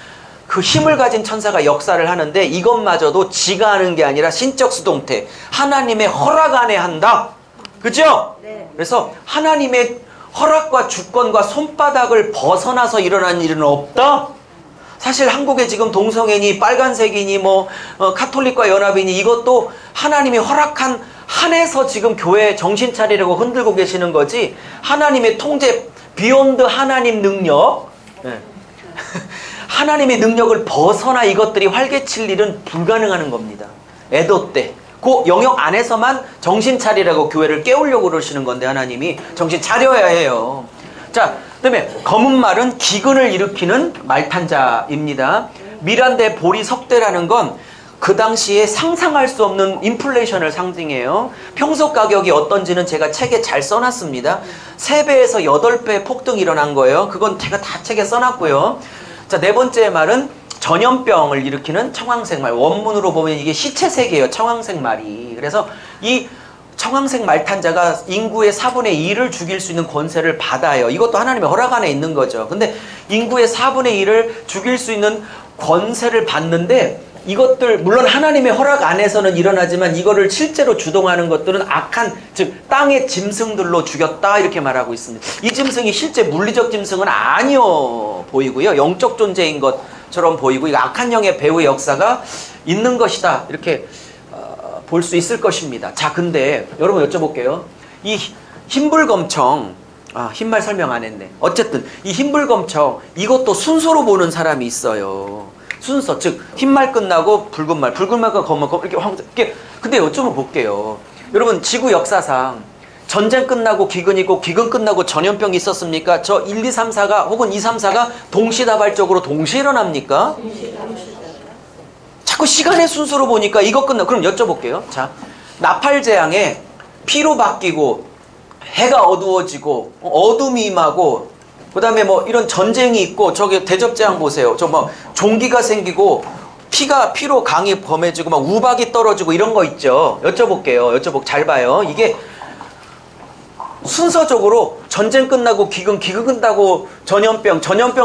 그 힘을 가진 천사가 역사를 하는데, 이것마저도 지가 하는 게 아니라 신적 수동태, 하나님의 허락 안에 한다. 그죠? 네. 그래서 하나님의 허락과 주권과 손바닥을 벗어나서 일어난 일은 없다. 사실 한국에 지금 동성애니 빨간색이니 카톨릭과 연합이니 이것도 하나님이 허락한 한에서 지금 교회 정신 차리려고 흔들고 계시는 거지, 하나님의 통제, 비욘드 하나님 능력, 네. 하나님의 능력을 벗어나 이것들이 활개칠 일은 불가능한 겁니다. 에도 때 그 영역 안에서만 정신 차리라고 교회를 깨우려고 그러시는 건데, 하나님이 정신 차려야 해요. 자, 그 다음에 검은 말은 기근을 일으키는 말탄자입니다. 미란대 보리 석대라는 건 그 당시에 상상할 수 없는 인플레이션을 상징해요. 평소 가격이 어떤지는 제가 책에 잘 써놨습니다. 3배에서 8배 폭등이 일어난 거예요. 그건 제가 다 책에 써놨고요. 자, 네 번째 말은 전염병을 일으키는 청황색 말. 원문으로 보면 이게 시체색이에요. 청황색 말이. 그래서 이 청황색 말탄자가 인구의 4분의 1을 죽일 수 있는 권세를 받아요. 이것도 하나님의 허락 안에 있는 거죠. 근데 인구의 4분의 1을 죽일 수 있는 권세를 받는데 이것들 물론 하나님의 허락 안에서는 일어나지만 이거를 실제로 주동하는 것들은 악한 즉 땅의 짐승들로 죽였다 이렇게 말하고 있습니다. 이 짐승이 실제 물리적 짐승은 아니어 보이고요. 영적 존재인 것처럼 보이고 이거 악한 영의 배후의 역사가 있는 것이다 이렇게 볼 수 있을 것입니다. 자, 근데 여러분 여쭤볼게요. 이 흰불검청 흰말 설명 안 했네. 어쨌든 이 흰불검청 이것도 순서로 보는 사람이 있어요. 순서, 즉 흰말 끝나고 붉은말, 붉은말과 검은말 이렇게 근데 여쭤볼게요. 여러분 지구 역사상 전쟁 끝나고 기근이고 기근 끝나고 전염병이 있었습니까? 저 1, 2, 3, 4가 혹은 2, 3, 4가 동시다발적으로 동시에 일어납니까? 자꾸 시간의 순서로 보니까 이거 끝나. 그럼 여쭤볼게요. 자, 나팔재앙에 피로 바뀌고 해가 어두워지고 어둠이 임하고 그 다음에 뭐 이런 전쟁이 있고 저기 대접재앙 보세요. 저 뭐 종기가 생기고 피로 강이 범해지고 막 우박이 떨어지고 이런 거 있죠. 여쭤볼게요. 잘 봐요. 이게 순서적으로 전쟁 끝나고 기근 끝나고 전염병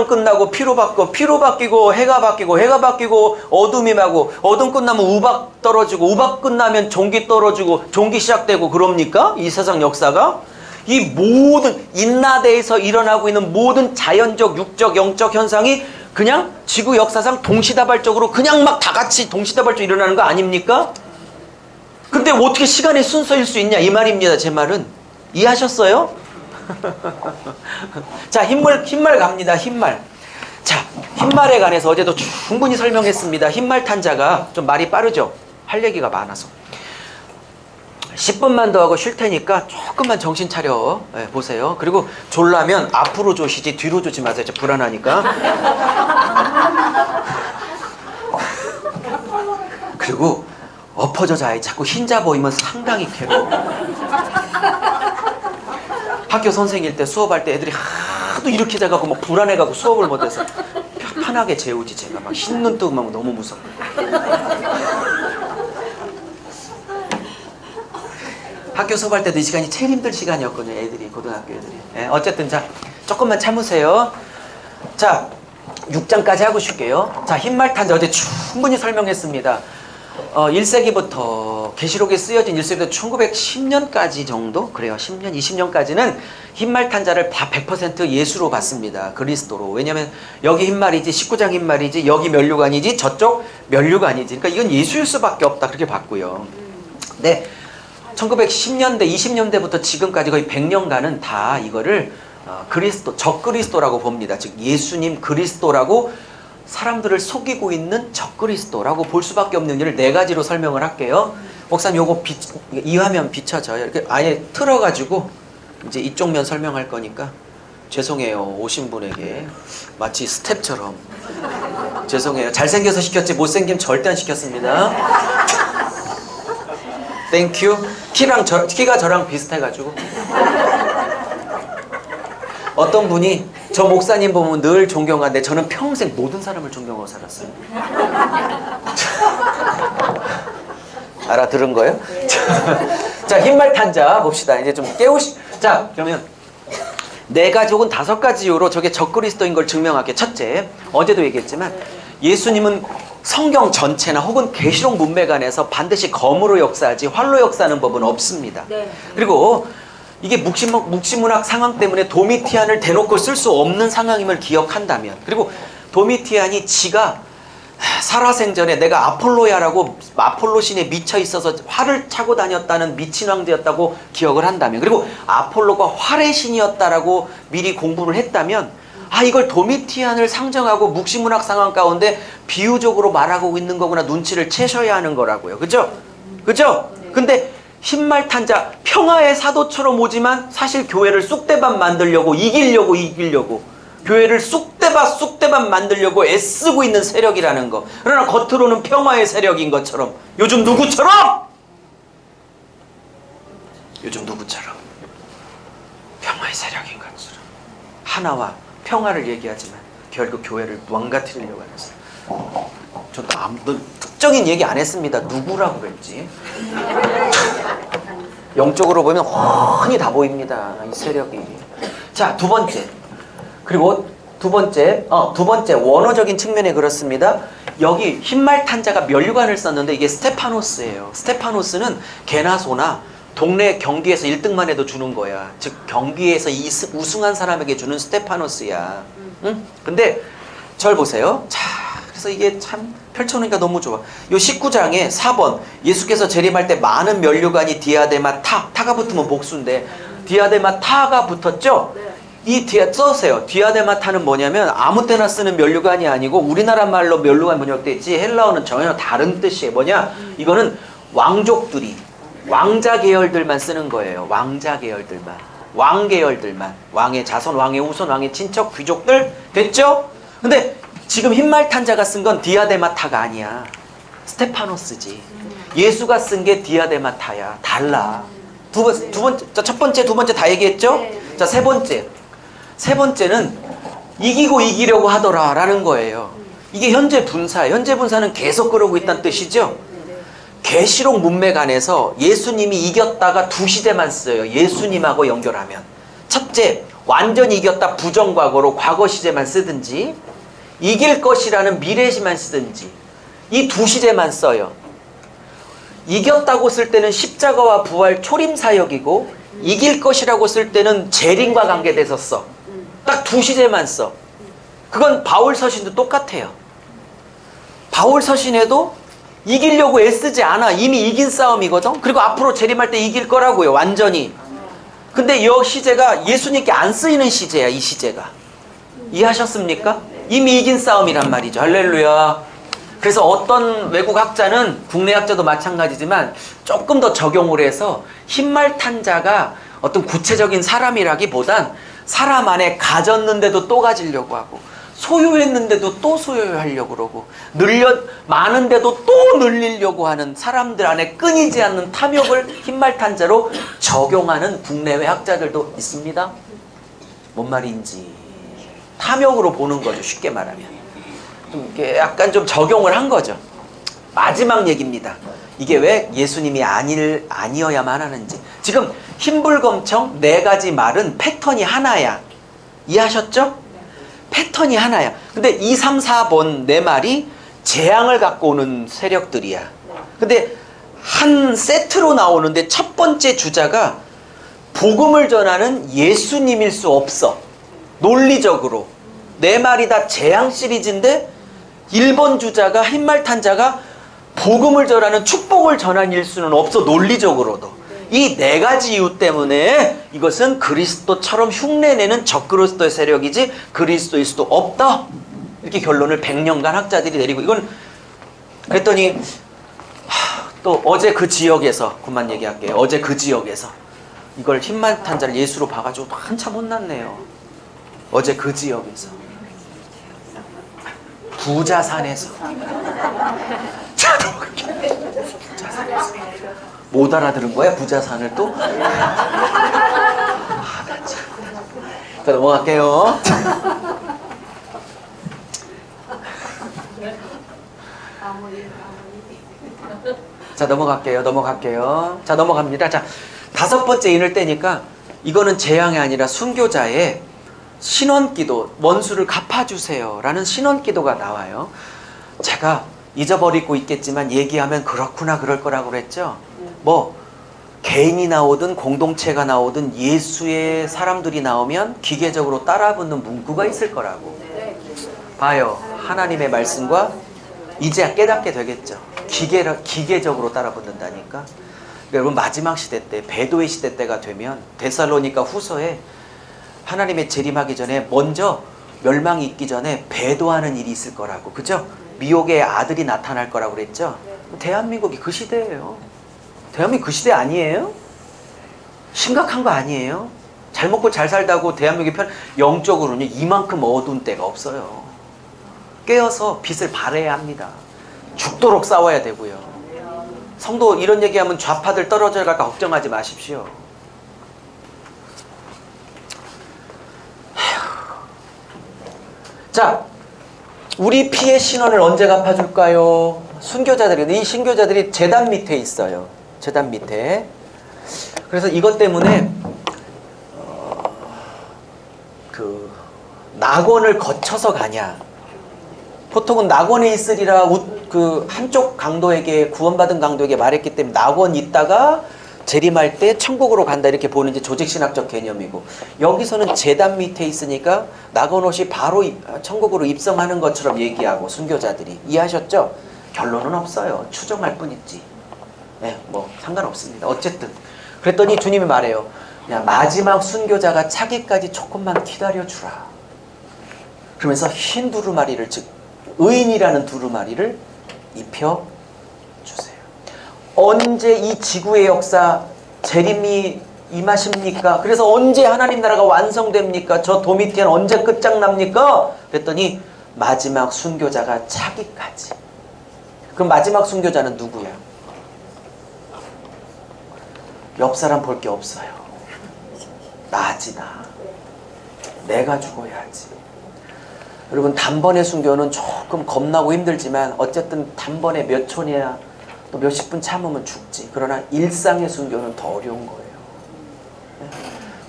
끝나고 피로 바뀌고 해가 바뀌고 어둠이 임하고 어둠 끝나면 우박 떨어지고 우박 끝나면 종기 떨어지고 종기 시작되고 그럽니까? 이 세상 역사가? 이 모든 인나대에서 일어나고 있는 모든 자연적, 육적, 영적 현상이 그냥 지구 역사상 동시다발적으로 그냥 막 다 같이 동시다발적으로 일어나는 거 아닙니까? 근데 어떻게 시간의 순서일 수 있냐 이 말입니다. 제 말은. 이해하셨어요? 자, 흰말 갑니다. 흰말. 자, 흰말에 관해서 어제도 충분히 설명했습니다. 흰말 탄자가 좀 말이 빠르죠? 할 얘기가 많아서. 10분만 더 하고 쉴 테니까 조금만 정신 차려 보세요. 그리고 졸라면 앞으로 조시지 뒤로 조지 마세요. 저 불안하니까. 그리고 엎어져 자요. 자꾸 흰자 보이면 상당히 괴로워. 학교 선생일 때 수업할 때 애들이 하도 이렇게 자가고 막 불안해가고 수업을 못해서 편하게 재우지. 제가 막 흰 눈 뜨고 막 너무 무서워. 학교 수업할 때도 이 시간이 제일 힘든 시간이었거든요. 애들이, 고등학교 애들이. 어쨌든 자, 조금만 참으세요. 자, 6장까지 하고 쉴게요. 자, 흰말 탄자 어제 충분히 설명했습니다. 1세기부터 계시록에 쓰여진 1세기부터 1910년까지 정도? 그래요. 10년, 20년까지는 흰말 탄자를 다 100% 예수로 봤습니다. 그리스도로. 왜냐면 여기 흰말이지 19장 흰말이지 여기 면류관이지 저쪽 면류관이지. 그러니까 이건 예수일 수밖에 없다. 그렇게 봤고요. 네. 1910년대, 20년대부터 지금까지 거의 100년간은 다 이거를 그리스도, 적그리스도라고 봅니다. 즉 예수님 그리스도라고 사람들을 속이고 있는 적그리스도라고 볼 수밖에 없는 일을 4가지로 설명을 할게요. 목사님 요거 이 화면 비춰져요. 이렇게 아예 틀어가지고 이제 이쪽 면 설명할 거니까 죄송해요. 오신 분에게 마치 스텝처럼 죄송해요. 잘생겨서 시켰지 못생김 절대 안 시켰습니다. 땡큐. 키가 저랑 비슷해가지고 어떤 분이 저 목사님 보면 늘 존경하는데 저는 평생 모든 사람을 존경하고 살았어요. 알아들은 거예요? 자, 흰말 탄자 봅시다. 이제 좀 자, 그러면 4가지 혹은 5가지 이유로 저게 적그리스도인 걸 증명할게요. 첫째, 어제도 얘기했지만 예수님은 성경 전체나 혹은 계시록 문맥안에서 반드시 검으로 역사하지 활로 역사하는 법은 없습니다. 네. 그리고 이게 묵시문학 상황 때문에 도미티안을 대놓고 쓸 수 없는 상황임을 기억한다면, 그리고 도미티안이 지가 살아생전에 내가 아폴로야라고 아폴로 신에 미쳐 있어서 활을 차고 다녔다는 미친 왕자였다고 기억을 한다면, 그리고 아폴로가 활의 신이었다라고 미리 공부를 했다면, 이걸 도미티안을 상정하고 묵시문학 상황 가운데 비유적으로 말하고 있는 거구나 눈치를 채셔야 하는 거라고요. 그죠? 그죠? 근데 흰말 탄자, 평화의 사도처럼 오지만 사실 교회를 쑥대밭 만들려고 이기려고 교회를 쑥대밭 만들려고 애쓰고 있는 세력이라는 거. 그러나 겉으로는 평화의 세력인 것처럼 요즘 누구처럼 평화의 세력인 것처럼 하나와 평화를 얘기하지만 결국 교회를 망가뜨리려고 하는 사람. 저 특정인 얘기 안 했습니다. 누구라고 그랬지? 영적으로 보면 훤히 다 보입니다. 이 세력이. 자, 두 번째. 그리고 두 번째 원어적인 측면에 그렇습니다. 여기 흰말 탄자가 면류관을 썼는데 이게 스테파노스예요. 스테파노스는 개나 소나 동네 경기에서 1등만 해도 주는 거야. 즉 경기에서 우승한 사람에게 주는 스테파노스야. 응? 근데 절 보세요. 자, 그래서 이게 참 펼쳐놓으니까 너무 좋아. 요 19장에 4번 예수께서 재림할 때 많은 면류관이 디아데마 타가 붙으면 복수인데 디아데마 타가 붙었죠? 이 써세요. 디아데마 타는 뭐냐면 아무 때나 쓰는 면류관이 아니고 우리나라 말로 면류관 번역돼 있지 헬라어는 전혀 다른 뜻이에요. 뭐냐? 이거는 왕족들이 왕자 계열들만 쓰는 거예요. 왕자 계열들만. 왕 계열들만. 왕의 자손, 왕의 후손, 왕의 친척, 귀족들. 됐죠? 근데 지금 흰말 탄자가 쓴 건 디아데마타가 아니야. 스테파노스지. 예수가 쓴 게 디아데마타야. 달라. 첫 번째, 두 번째 다 얘기했죠? 자, 세 번째. 세 번째는 이기고 이기려고 하더라 라는 거예요. 이게 현재 분사. 현재 분사는 계속 그러고 있다는 뜻이죠? 계시록 문맥 안에서 예수님이 이겼다가 두 시제만 써요. 예수님하고 연결하면. 첫째, 완전히 이겼다 부정과거로 과거 시제만 쓰든지 이길 것이라는 미래시만 쓰든지 이 두 시제만 써요. 이겼다고 쓸 때는 십자가와 부활 초림사역이고 이길 것이라고 쓸 때는 재림과 관계돼서 써. 딱 두 시제만 써. 그건 바울 서신도 똑같아요. 바울 서신에도 이기려고 애쓰지 않아. 이미 이긴 싸움이거든. 그리고 앞으로 재림할 때 이길 거라고요. 완전히. 근데 이 시제가 예수님께 안 쓰이는 시제야. 이 시제가. 이해하셨습니까? 이미 이긴 싸움이란 말이죠. 할렐루야. 그래서 어떤 외국 학자는 국내 학자도 마찬가지지만 조금 더 적용을 해서 흰말 탄자가 어떤 구체적인 사람이라기보단 사람 안에 가졌는데도 또 가지려고 하고 소유했는데도 또 소유하려고 그러고 많은데도 또 늘리려고 하는 사람들 안에 끊이지 않는 탐욕을 흰말 탄자로 적용하는 국내외 학자들도 있습니다. 뭔 말인지 탐욕으로 보는 거죠. 쉽게 말하면 좀 이렇게 약간 좀 적용을 한 거죠. 마지막 얘기입니다. 이게 왜 예수님이 아니어야만 하는지. 지금 흰불검청 네 가지 말은 패턴이 하나야. 이해하셨죠? 패턴이 하나야. 근데 2, 3, 4번 네 말이 재앙을 갖고 오는 세력들이야. 근데 한 세트로 나오는데 첫 번째 주자가 복음을 전하는 예수님일 수 없어. 논리적으로. 네 말이 다 재앙 시리즈인데 1번 주자가 흰말 탄자가 복음을 전하는 축복을 전하는 일 수는 없어. 논리적으로도. 이 네 가지 이유 때문에 이것은 그리스도처럼 흉내내는 적그리스도의 세력이지 그리스도일 수도 없다. 이렇게 결론을 100년간 학자들이 내리고 이건 그랬더니 또 어제 그 지역에서 그만 얘기할게요. 어제 그 지역에서 이걸 흰말 탄자를 예수로 봐가지고 한참 혼났네요. 어제 그 지역에서 부자산에서 못 알아들은 거야? 부자산을 또? 자, 넘어갈게요. 자, 넘어갈게요. 자, 넘어갑니다. 자, 다섯 번째 인을 떼니까 이거는 재앙이 아니라 순교자의 신원기도, 원수를 갚아주세요 라는 신원기도가 나와요. 제가 잊어버리고 있겠지만 얘기하면 그렇구나 그럴 거라고 그랬죠. 뭐 개인이 나오든 공동체가 나오든 예수의 사람들이 나오면 기계적으로 따라붙는 문구가 있을 거라고. 봐요. 하나님의 말씀과 이제야 깨닫게 되겠죠. 기계적으로 따라붙는다니까. 그러니까 여러분 마지막 시대 때 배도의 시대 때가 되면 데살로니가 후서에 하나님의 재림하기 전에 먼저 멸망이 있기 전에 배도하는 일이 있을 거라고. 그죠? 미혹의 아들이 나타날 거라고 그랬죠? 대한민국이 그 시대예요. 대한민국 그 시대 아니에요? 심각한 거 아니에요? 잘 먹고 잘 살다고 대한민국이 영적으로는 이만큼 어두운 때가 없어요. 깨어서 빛을 발해야 합니다. 죽도록 싸워야 되고요. 성도 이런 얘기하면 좌파들 떨어져 갈까 걱정하지 마십시오. 자, 우리 피의 신원을 언제 갚아줄까요? 순교자들이, 이 신교자들이 제단 밑에 있어요. 제단 밑에. 그래서 이것 때문에 그 낙원을 거쳐서 가냐. 보통은 낙원에 있으리라 그 한쪽 강도에게, 구원받은 강도에게 말했기 때문에 낙원 있다가 재림할 때 천국으로 간다 이렇게 보는 이제 조직신학적 개념이고, 여기서는 제단 밑에 있으니까 낙원 없이 바로 천국으로 입성하는 것처럼 얘기하고, 순교자들이 이해하셨죠? 결론은 없어요. 추정할 뿐이지. 네, 뭐 상관없습니다. 어쨌든 그랬더니 주님이 말해요. 야, 마지막 순교자가 차기까지 조금만 기다려주라. 그러면서 흰 두루마리를, 즉 의인이라는 두루마리를 입혀주세요. 언제 이 지구의 역사 재림이 임하십니까? 그래서 언제 하나님 나라가 완성됩니까? 저 도미티안 언제 끝장납니까? 그랬더니 마지막 순교자가 차기까지. 그럼 마지막 순교자는 누구야? 옆 사람 볼 게 없어요. 나지 나. 내가 죽어야지. 여러분, 단번에 순교는 조금 겁나고 힘들지만 어쨌든 단번에 몇 초냐 또 몇십 분 참으면 죽지. 그러나 일상의 순교는 더 어려운 거예요. 네?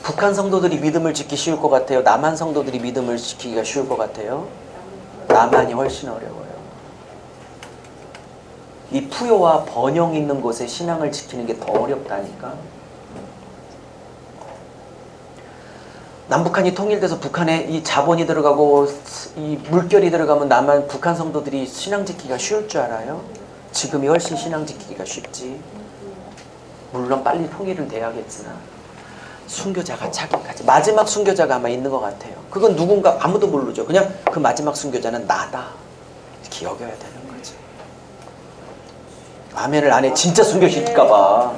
북한 성도들이 믿음을 지키기 쉬울 것 같아요? 남한 성도들이 믿음을 지키기가 쉬울 것 같아요? 남한이 훨씬 어려워요. 이 푸요와 번영 있는 곳에 신앙을 지키는 게 더 어렵다니까. 남북한이 통일돼서 북한에 이 자본이 들어가고 이 물결이 들어가면 남한 북한 성도들이 신앙 지키기가 쉬울 줄 알아요? 지금이 훨씬 신앙 지키기가 쉽지. 물론 빨리 통일은 돼야겠으나 순교자가 차기까지. 마지막 순교자가 아마 있는 것 같아요. 그건 누군가 아무도 모르죠. 그냥 그 마지막 순교자는 나다 이렇게 여겨야 되는 거지. 아멘을 안 해. 진짜 순교시킬까 봐.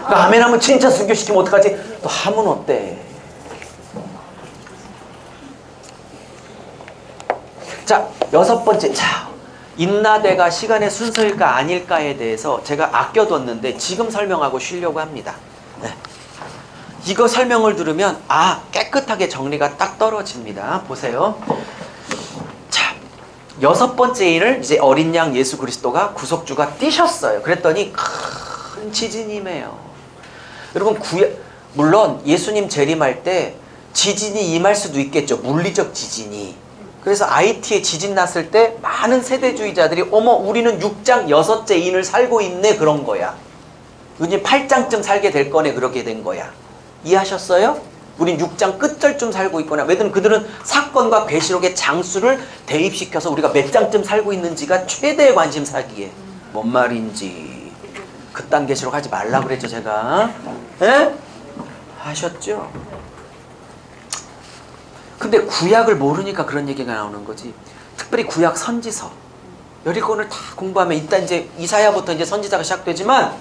아멘 하면 진짜 순교시키면 어떡하지? 또 하면 어때? 자, 6번째. 자, 인나대가 시간의 순서일까 아닐까에 대해서 제가 아껴뒀는데 지금 설명하고 쉬려고 합니다. 네. 이거 설명을 들으면 깨끗하게 정리가 딱 떨어집니다. 보세요. 자, 6번째 일을 이제 어린 양 예수 그리스도가 구속주가 뛰셨어요. 그랬더니 큰 지진이 임해요. 여러분, 물론 예수님 재림할 때 지진이 임할 수도 있겠죠. 물리적 지진이. 그래서 IT에 지진 났을 때 많은 세대주의자들이 어머, 우리는 6장 6째 인을 살고 있네, 그런 거야. 우리 8장쯤 살게 될 거네, 그렇게 된 거야. 이해하셨어요? 우린 6장 끝절쯤 살고 있거나, 왜냐면 그들은 사건과 계시록의 장수를 대입시켜서 우리가 몇 장쯤 살고 있는지가 최대의 관심사기에. 뭔 말인지 그딴 계시록 하지 말라 그랬죠, 제가. 에? 하셨죠? 근데 구약을 모르니까 그런 얘기가 나오는 거지. 특별히 구약 선지서 여리고를 다 공부하면, 일단 이제 이사야부터 이제 선지자가 시작되지만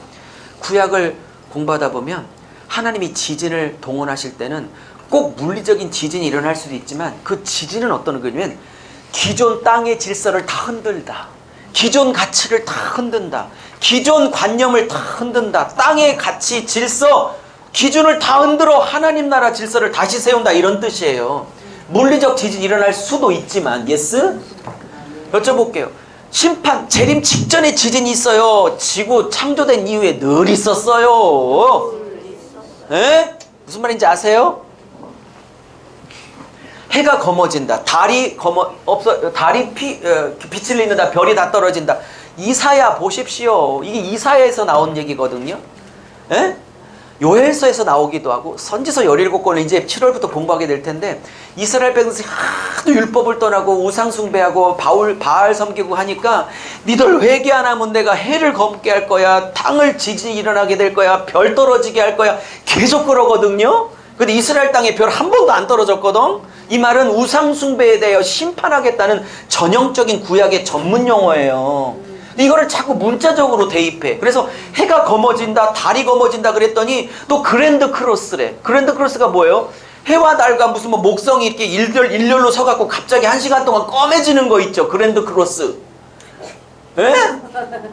구약을 공부하다 보면 하나님이 지진을 동원하실 때는 꼭 물리적인 지진이 일어날 수도 있지만, 그 지진은 어떤 거냐면 기존 땅의 질서를 다 흔들다. 기존 가치를 다 흔든다. 기존 관념을 다 흔든다. 땅의 가치, 질서, 기준을 다 흔들어 하나님 나라 질서를 다시 세운다, 이런 뜻이에요. 물리적 지진이 일어날 수도 있지만, 예스? 여쭤볼게요. 심판, 재림 직전에 지진이 있어요? 지구 창조된 이후에 늘 있었어요? 에? 무슨 말인지 아세요? 해가 검어진다. 달이 빛을 잃는다. 별이 다 떨어진다. 이사야 보십시오. 이게 이사야에서 나온 얘기거든요. 에? 요엘서에서 나오기도 하고, 선지서 17권을 이제 7월부터 공부하게 될 텐데, 이스라엘 백성이 하도 율법을 떠나고 우상 숭배하고 바알 섬기고 하니까 니들 회개 안 하면 내가 해를 검게 할 거야, 땅을 지진이 일어나게 될 거야, 별 떨어지게 할 거야, 계속 그러거든요. 근데 이스라엘 땅에 별 한 번도 안 떨어졌거든. 이 말은 우상 숭배에 대하여 심판하겠다는 전형적인 구약의 전문 용어예요. 이거를 자꾸 문자적으로 대입해. 그래서 해가 검어진다, 달이 검어진다 그랬더니 또 그랜드 크로스래. 그랜드 크로스가 뭐예요? 해와 달과 무슨 뭐 목성이 이렇게 일렬로 서갖고 갑자기 1시간 동안 검해지는 거 있죠. 그랜드 크로스. 에?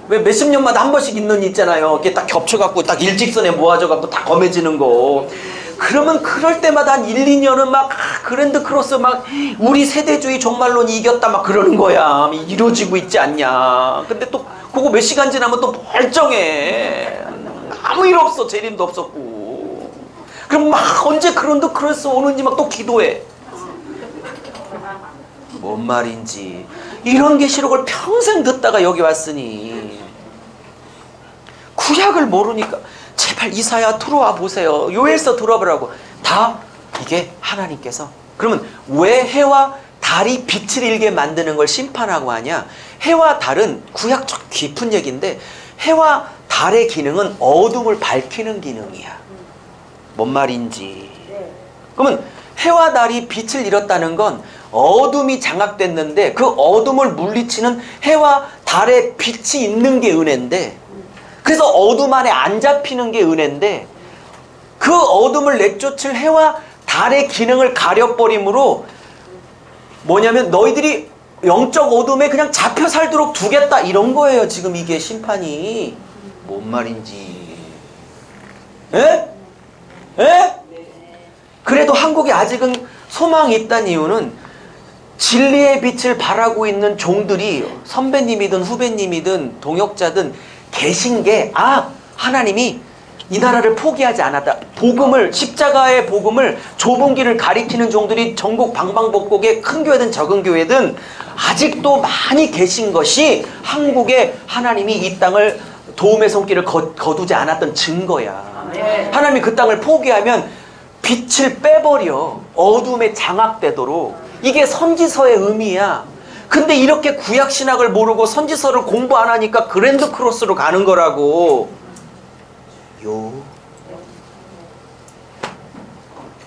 왜 몇십 년마다 한 번씩 있는 있잖아요. 이렇게 딱 겹쳐갖고 딱 일직선에 모아져갖고 딱 검해지는 거. 그러면 그럴 때마다 한 1, 2년은 막 그랜드 크로스 막 우리 세대주의 종말론이 이겼다 막 그러는 거야. 이루어지고 있지 않냐. 근데 또 그거 몇 시간 지나면 또 멀쩡해. 아무 일 없어. 재림도 없었고. 그럼 막 언제 그랜드 크로스 오는지 막 또 기도해. 뭔 말인지. 이런 계시록을 평생 듣다가 여기 왔으니 구약을 모르니까 제발 이사야 들어와 보세요. 요엘서 들어보라고. 다 이게 하나님께서. 그러면 왜 해와 달이 빛을 잃게 만드는 걸 심판하고 하냐? 해와 달은 구약 çok 깊은 얘기인데 해와 달의 기능은 어둠을 밝히는 기능이야. 뭔 말인지. 그러면 해와 달이 빛을 잃었다는 건 어둠이 장악됐는데 그 어둠을 물리치는 해와 달의 빛이 있는 게 은혜인데, 그래서 어둠 안에 안 잡히는 게 은혜인데, 그 어둠을 내쫓을 해와 달의 기능을 가려버림으로 뭐냐면 너희들이 영적 어둠에 그냥 잡혀 살도록 두겠다 이런 거예요. 지금 이게 심판이. 뭔 말인지. 에? 에? 그래도 한국에 아직은 소망이 있다는 이유는 진리의 빛을 바라고 있는 종들이 선배님이든 후배님이든 동역자든 계신 게, 하나님이 이 나라를 포기하지 않았다. 복음을, 십자가의 복음을, 좁은 길을 가리키는 종들이 전국 방방곡곡에 큰 교회든 적은 교회든 아직도 많이 계신 것이 한국에 하나님이 이 땅을 도움의 손길을 거두지 않았던 증거야. 하나님이 그 땅을 포기하면 빛을 빼버려. 어둠에 장악되도록. 이게 선지서의 의미야. 근데 이렇게 구약신학을 모르고 선지서를 공부 안 하니까 그랜드 크로스로 가는 거라고.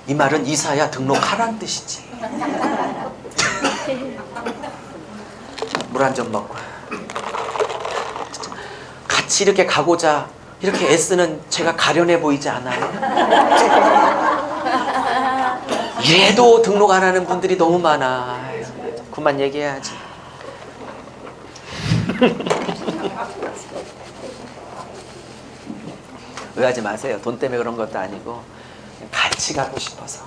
이 말은 이사야 등록하란 뜻이지. 물 한 잔 먹고. 같이 이렇게 가고자 이렇게 애쓰는 제가 가련해 보이지 않아요? 이래도 등록 안 하는 분들이 너무 많아. 그만 얘기해야지. 의하지 마세요. 돈 때문에 그런 것도 아니고 같이 가고 싶어서.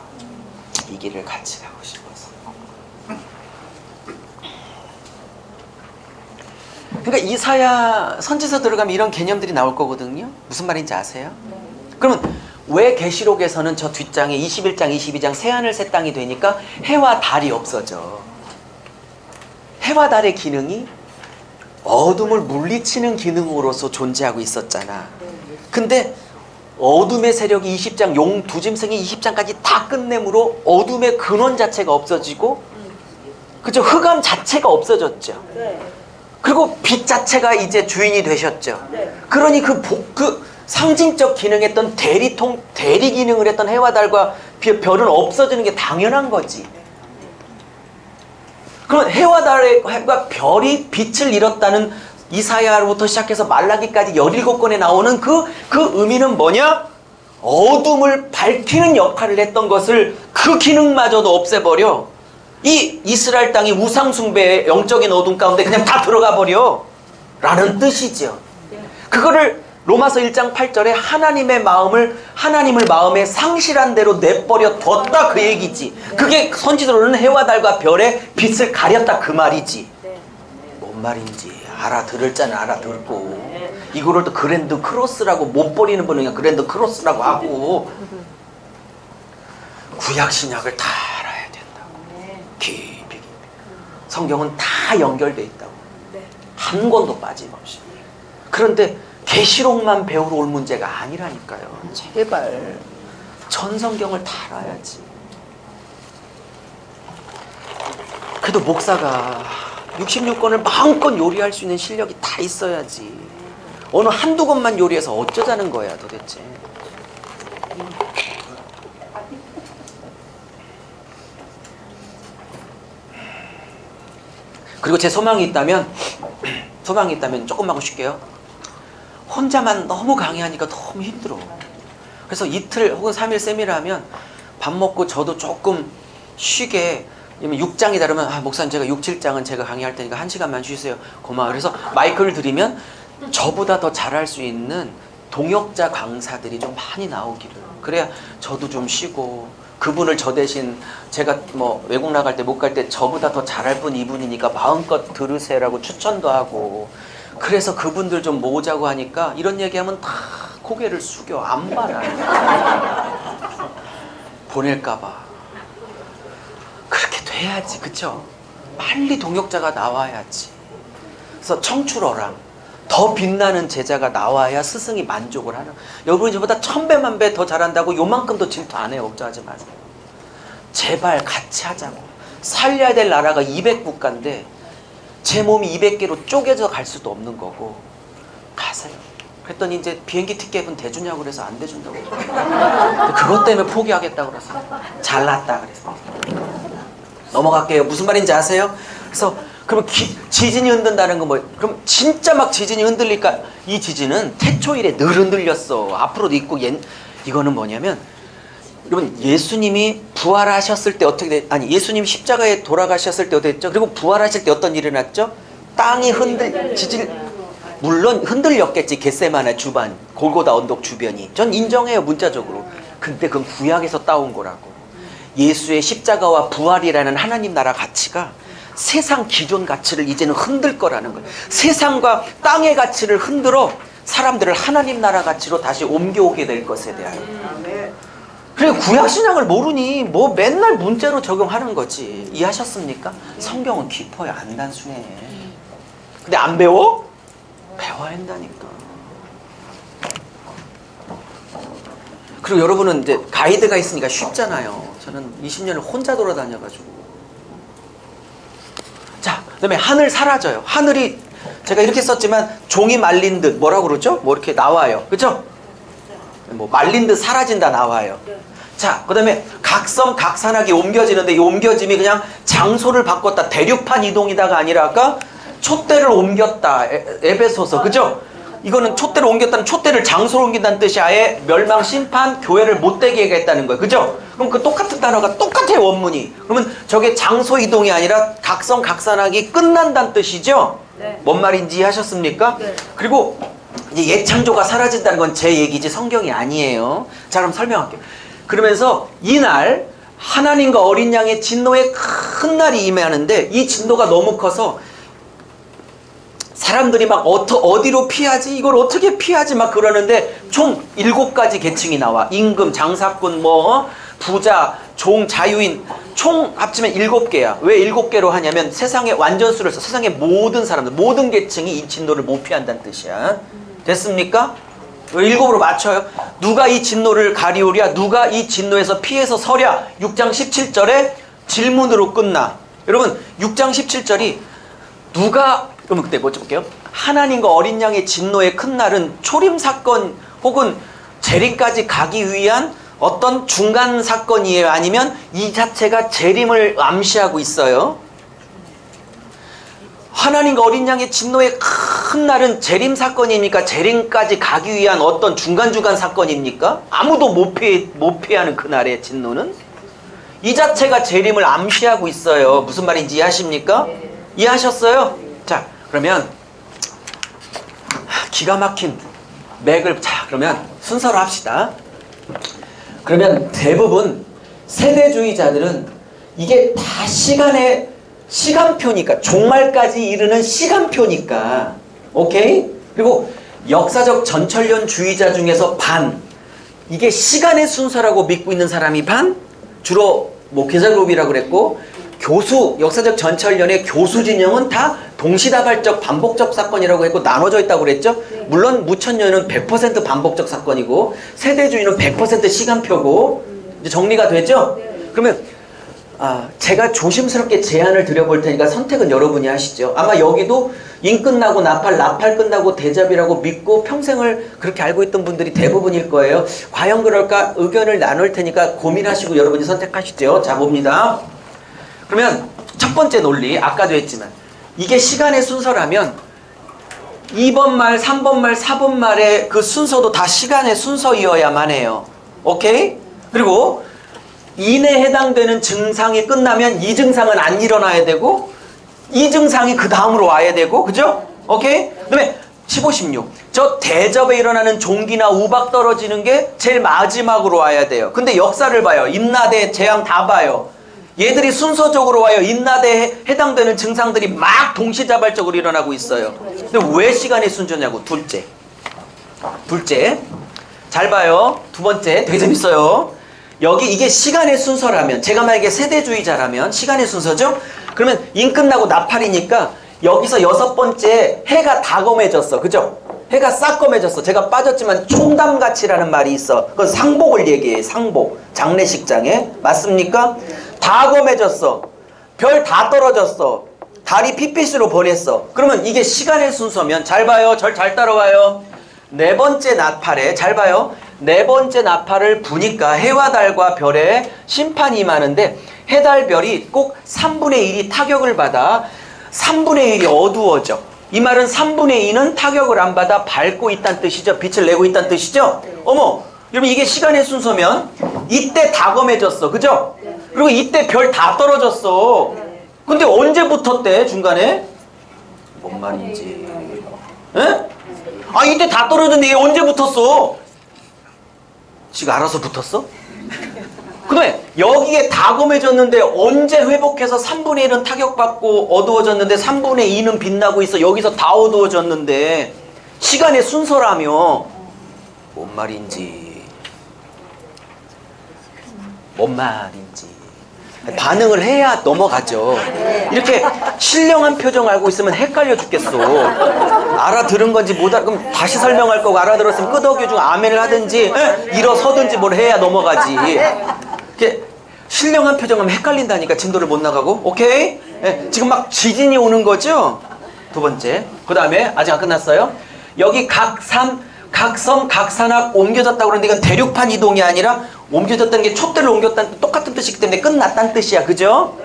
이 길을 같이 가고 싶어서. 그러니까 이사야 선지서 들어가면 이런 개념들이 나올 거거든요. 무슨 말인지 아세요? 그러면 왜 계시록에서는 저 뒷장에 21장, 22장 새하늘 새 땅이 되니까 해와 달이 없어져? 해와 달의 기능이 어둠을 물리치는 기능으로서 존재하고 있었잖아. 근데 어둠의 세력이 20장, 용 두짐승이 20장까지 다 끝내므로 어둠의 근원 자체가 없어지고, 그죠? 흑암 자체가 없어졌죠. 그리고 빛 자체가 이제 주인이 되셨죠. 그러니 그 상징적 기능했던 대리 기능을 했던 해와 달과 별은 없어지는 게 당연한 거지. 그럼 해와 달과 별이 빛을 잃었다는 이사야로부터 시작해서 말라기까지 17권에 나오는 그 의미는 뭐냐? 어둠을 밝히는 역할을 했던 것을 그 기능마저도 없애버려. 이 이스라엘 땅이 우상숭배의 영적인 어둠 가운데 그냥 다 들어가 버려 라는 뜻이죠. 그거를 로마서 1장 8절에 하나님을 마음에 상실한 대로 내버려 뒀다 그 얘기지. 그게 선지서로는 해와 달과 별의 빛을 가렸다 그 말이지. 뭔 말인지 알아들을 자는 알아듣고, 이거를 또 그랜드 크로스라고 못 버리는 분은 그냥 그랜드 크로스라고 하고. 구약 신약을 다 알아야 된다고. 깊이. 성경은 다 연결돼 있다고. 한 권도 빠짐없이. 그런데 계시록만 배우러 올 문제가 아니라니까요. 제발 전 성경을 다 알아야지. 그래도 목사가 66권을 마음껏 요리할 수 있는 실력이 다 있어야지. 어느 한두 권만 요리해서 어쩌자는 거야 도대체. 그리고 제 소망이 있다면 조금만 쉴게요. 혼자만 너무 강의하니까 너무 힘들어. 그래서 이틀 혹은 3일 세미나 하면 밥 먹고 저도 조금 쉬게, 6장이다 그러면 목사님 제가 6, 7장은 제가 강의할 테니까 1시간만 쉬세요. 고마워요. 그래서 마이크를 드리면 저보다 더 잘할 수 있는 동역자 강사들이 좀 많이 나오기를. 그래야 저도 좀 쉬고 그분을 저 대신 제가 뭐 외국 나갈 때 못 갈 때 저보다 더 잘할 분 이분이니까 마음껏 들으세요라고 추천도 하고, 그래서 그분들 좀 모으자고 하니까 이런 얘기하면 다 고개를 숙여 안 받아요. 보낼까봐. 그렇게 돼야지, 그쵸? 빨리 동역자가 나와야지. 그래서 청출어랑 더 빛나는 제자가 나와야 스승이 만족을 하는. 여러분이 저보다 1000배, 1000배 더 잘한다고 요만큼 더 질투 안 해요. 걱정하지 마세요. 제발 같이 하자고. 살려야 될 나라가 200국가인데 제 몸이 200개로 쪼개져 갈 수도 없는 거고, 가세요. 그랬더니 이제 비행기 티켓은 대주냐고 그래서 안 대준다고. 그것 때문에 포기하겠다고 그래서. 잘났다 그래서. 넘어갈게요. 무슨 말인지 아세요? 그래서 그럼 지진이 흔든다는 건 뭐예요? 그럼 진짜 막 지진이 흔들릴까? 이 지진은 태초일에 늘 흔들렸어. 앞으로도 있고. 이거는 뭐냐면, 여러분, 예수님이 부활하셨을 때 어떻게 예수님이 십자가에 돌아가셨을 때 어떻게 됐죠? 그리고 부활하실 때 어떤 일이 일어났죠? 땅이 물론 흔들렸겠지. 겟세마네 주반, 골고다 언덕 주변이. 전 인정해요, 문자적으로. 근데 그건 구약에서 따온 거라고. 예수의 십자가와 부활이라는 하나님 나라 가치가 세상 기존 가치를 이제는 흔들 거라는 거예요. 세상과 땅의 가치를 흔들어 사람들을 하나님 나라 가치로 다시 옮겨오게 될 것에 대하여. 그래, 구약신약을 모르니 뭐 맨날 문자로 적용하는 거지. 이해하셨습니까? 성경은 깊어요. 안 단순해. 근데 안 배워? 배워야 한다니까. 그리고 여러분은 이제 가이드가 있으니까 쉽잖아요. 저는 20년을 혼자 돌아다녀가지고. 자, 그 다음에 하늘 사라져요. 하늘이 제가 이렇게 썼지만 종이 말린 듯 뭐라고 그러죠? 뭐 이렇게 나와요. 그죠? 뭐 말린 듯 사라진다 나와요. 자, 그 다음에 각성 각산하게 옮겨지는데 이 옮겨짐이 그냥 장소를 바꿨다, 대륙판 이동이다가 아니라 아까 촛대를 옮겼다, 에베소서. 그죠? 이거는 촛대를 옮겼다는, 촛대를 장소로 옮긴다는 뜻이 아예 멸망, 심판, 교회를 못되게 하겠다는 거예요. 그죠? 그럼 그 똑같은 단어가 똑같아요, 원문이. 그러면 저게 장소 이동이 아니라 각성 각산하기 끝난다는 뜻이죠? 네. 뭔 말인지 이해하셨습니까? 네. 그리고 이제 옛 창조가 사라진다는 건 제 얘기지 성경이 아니에요. 자, 그럼 설명할게요. 그러면서 이날 하나님과 어린 양의 진노의 큰 날이 임하는데, 이 진노가 너무 커서 사람들이 막 어디로 피하지? 이걸 어떻게 피하지? 막 그러는데 총 7가지 계층이 나와. 임금, 장사꾼, 부자, 종, 자유인, 총 합치면 7개야. 왜 7개로 하냐면 세상의 완전수를 써. 세상의 모든 사람들, 모든 계층이 이 진노를 못 피한다는 뜻이야. 됐습니까? 7으로 맞춰요. 누가 이 진노를 가리우랴? 누가 이 진노에서 피해서 서랴? 6장 17절에 질문으로 끝나. 여러분, 6장 17절이 그러면 그때 뭐 볼게요. 하나님과 어린 양의 진노의 큰 날은 초림 사건 혹은 재림까지 가기 위한 어떤 중간 사건이에요? 아니면 이 자체가 재림을 암시하고 있어요? 하나님과 어린 양의 진노의 큰 날은 재림 사건입니까? 재림까지 가기 위한 어떤 중간중간 사건입니까? 아무도 못 피하는 그날의 진노는? 이 자체가 재림을 암시하고 있어요. 무슨 말인지 이해하십니까? 이해하셨어요? 자, 그러면 기가 막힌 맥을, 자, 그러면 순서로 합시다. 그러면 대부분 세대주의자들은 이게 다 시간표니까, 종말까지 이르는 시간표니까, 오케이? 그리고 역사적 전철련주의자 중에서 이게 시간의 순서라고 믿고 있는 사람이 주로 게살롭이라고 그랬고, 역사적 전철련의 교수 진영은 다 동시다발적 반복적 사건이라고 했고 나눠져 있다고 그랬죠? 물론 무천년은 100% 반복적 사건이고 세대주의는 100% 시간표고. 이제 정리가 되죠? 그러면 제가 조심스럽게 제안을 드려볼 테니까 선택은 여러분이 하시죠. 아마 여기도 인 끝나고 나팔 끝나고 대접이라고 믿고 평생을 그렇게 알고 있던 분들이 대부분일 거예요. 과연 그럴까? 의견을 나눌 테니까 고민하시고 여러분이 선택하시죠. 자, 봅니다. 그러면 첫 번째 논리, 아까도 했지만 이게 시간의 순서라면 2번 말, 3번 말, 4번 말의 그 순서도 다 시간의 순서이어야만 해요. 오케이? 그리고 인에 해당되는 증상이 끝나면 이 증상은 안 일어나야 되고 이 증상이 그 다음으로 와야 되고, 그죠? 오케이? 그 다음에 15, 16. 저 대접에 일어나는 종기나 우박 떨어지는 게 제일 마지막으로 와야 돼요. 근데 역사를 봐요. 임나대, 재앙 다 봐요. 얘들이 순서적으로 와요. 임나대에 해당되는 증상들이 막 동시다발적으로 일어나고 있어요. 근데 왜 시간의 순서냐고. 둘째. 잘 봐요. 두 번째. 되게 재밌어요. 여기 이게 시간의 순서라면, 제가 만약에 세대주의자라면 시간의 순서죠? 그러면 인 끝나고 나팔이니까 여기서 여섯 번째 해가 다 검해졌어. 그죠? 해가 싹 검해졌어. 제가 빠졌지만 총담같이라는 말이 있어. 그건 상복을 얘기해. 상복. 장례식장에. 맞습니까? 다 검해졌어. 별 다 떨어졌어. 달이 핏빛으로 보냈어. 그러면 이게 시간의 순서면 잘 봐요. 절 잘 따라와요. 네 번째 나팔에 잘 봐요. 네 번째 나팔을 부니까 해와 달과 별에 심판이 임하는데 해, 달, 별이 꼭 3분의 1이 타격을 받아 3분의 1이 어두워져. 이 말은 3분의 2는 타격을 안 받아 밝고 있다는 뜻이죠. 빛을 내고 있다는 뜻이죠. 어머, 여러분 이게 시간의 순서면 이때 다 검해졌어. 그죠? 그리고 이때 별 다 떨어졌어. 근데 언제 붙었대 중간에? 뭔 말인지. 에? 아 이때 다 떨어졌는데 얘 언제 붙었어? 지가 알아서 붙었어? 그 다음에 여기에 다 검해졌는데 언제 회복해서 3분의 1은 타격받고 어두워졌는데 3분의 2는 빛나고 있어. 여기서 다 어두워졌는데 시간의 순서라며. 뭔 말인지. 반응을 해야 넘어가죠. 이렇게 신령한 표정 알고 있으면 헷갈려 죽겠어. 알아들은 건지 못 알아. 그럼 다시 설명할 거고 알아들었으면 끄덕여 주고 아멘을 하든지 일어서든지 뭘 해야 넘어가지. 이렇게 신령한 표정하면 헷갈린다니까. 진도를 못 나가고. 오케이? 지금 막 지진이 오는 거죠? 두 번째. 그 다음에 아직 안 끝났어요. 여기 각섬, 각산악 옮겨졌다고 그러는데 이건 대륙판 이동이 아니라 옮겨졌다는 게 촛대를 옮겼다는 똑같은 뜻이기 때문에 끝났다는 뜻이야. 그죠?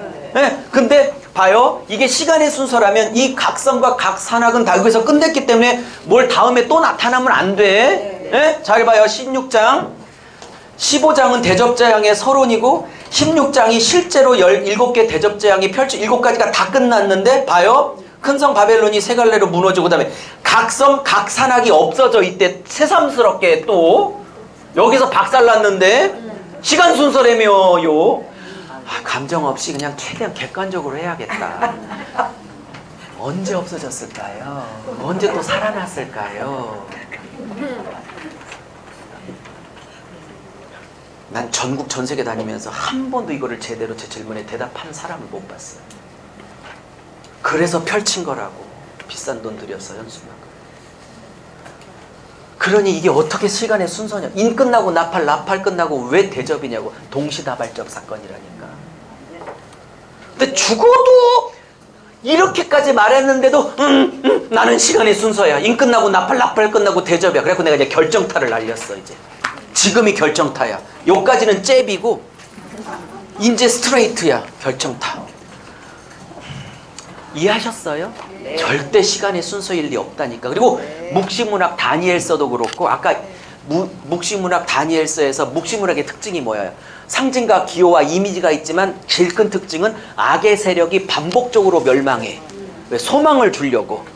근데 봐요. 이게 시간의 순서라면 이 각성과 각산악은 다 여기서 끝냈기 때문에 뭘 다음에 또 나타나면 안 돼. 잘 봐요. 16장. 15장은 대접재앙의 서론이고 16장이 실제로 17개 대접재앙이 7가지가 다 끝났는데 봐요. 큰성 바벨론이 세 갈래로 무너지고 그다음에 각성, 각산악이 없어져. 이때 새삼스럽게 또 여기서 박살났는데 시간 순서라며요. 감정 없이 그냥 최대한 객관적으로 해야겠다. 언제 없어졌을까요? 언제 또 살아났을까요? 난 전국 전 세계 다니면서 한 번도 이거를 제대로 제 질문에 대답한 사람을 못 봤어요. 그래서 펼친 거라고. 비싼 돈 들여서 연수막. 그러니 이게 어떻게 시간의 순서냐. 인 끝나고 나팔 끝나고 왜 대접이냐고. 동시다발적 사건이라니까. 근데 죽어도 이렇게까지 말했는데도 나는 시간의 순서야. 인 끝나고 나팔 끝나고 대접이야. 그래서 내가 이제 결정타를 날렸어. 이제 지금이 결정타야. 요까지는 잽이고 이제 스트레이트야. 결정타. 이해하셨어요? 네. 절대 시간의 순서일 리 없다니까. 그리고 묵시문학 다니엘서도 그렇고 아까 묵시문학 다니엘서에서 묵시문학의 특징이 뭐예요? 상징과 기호와 이미지가 있지만 제일 큰 특징은 악의 세력이 반복적으로 멸망해. 왜? 소망을 주려고.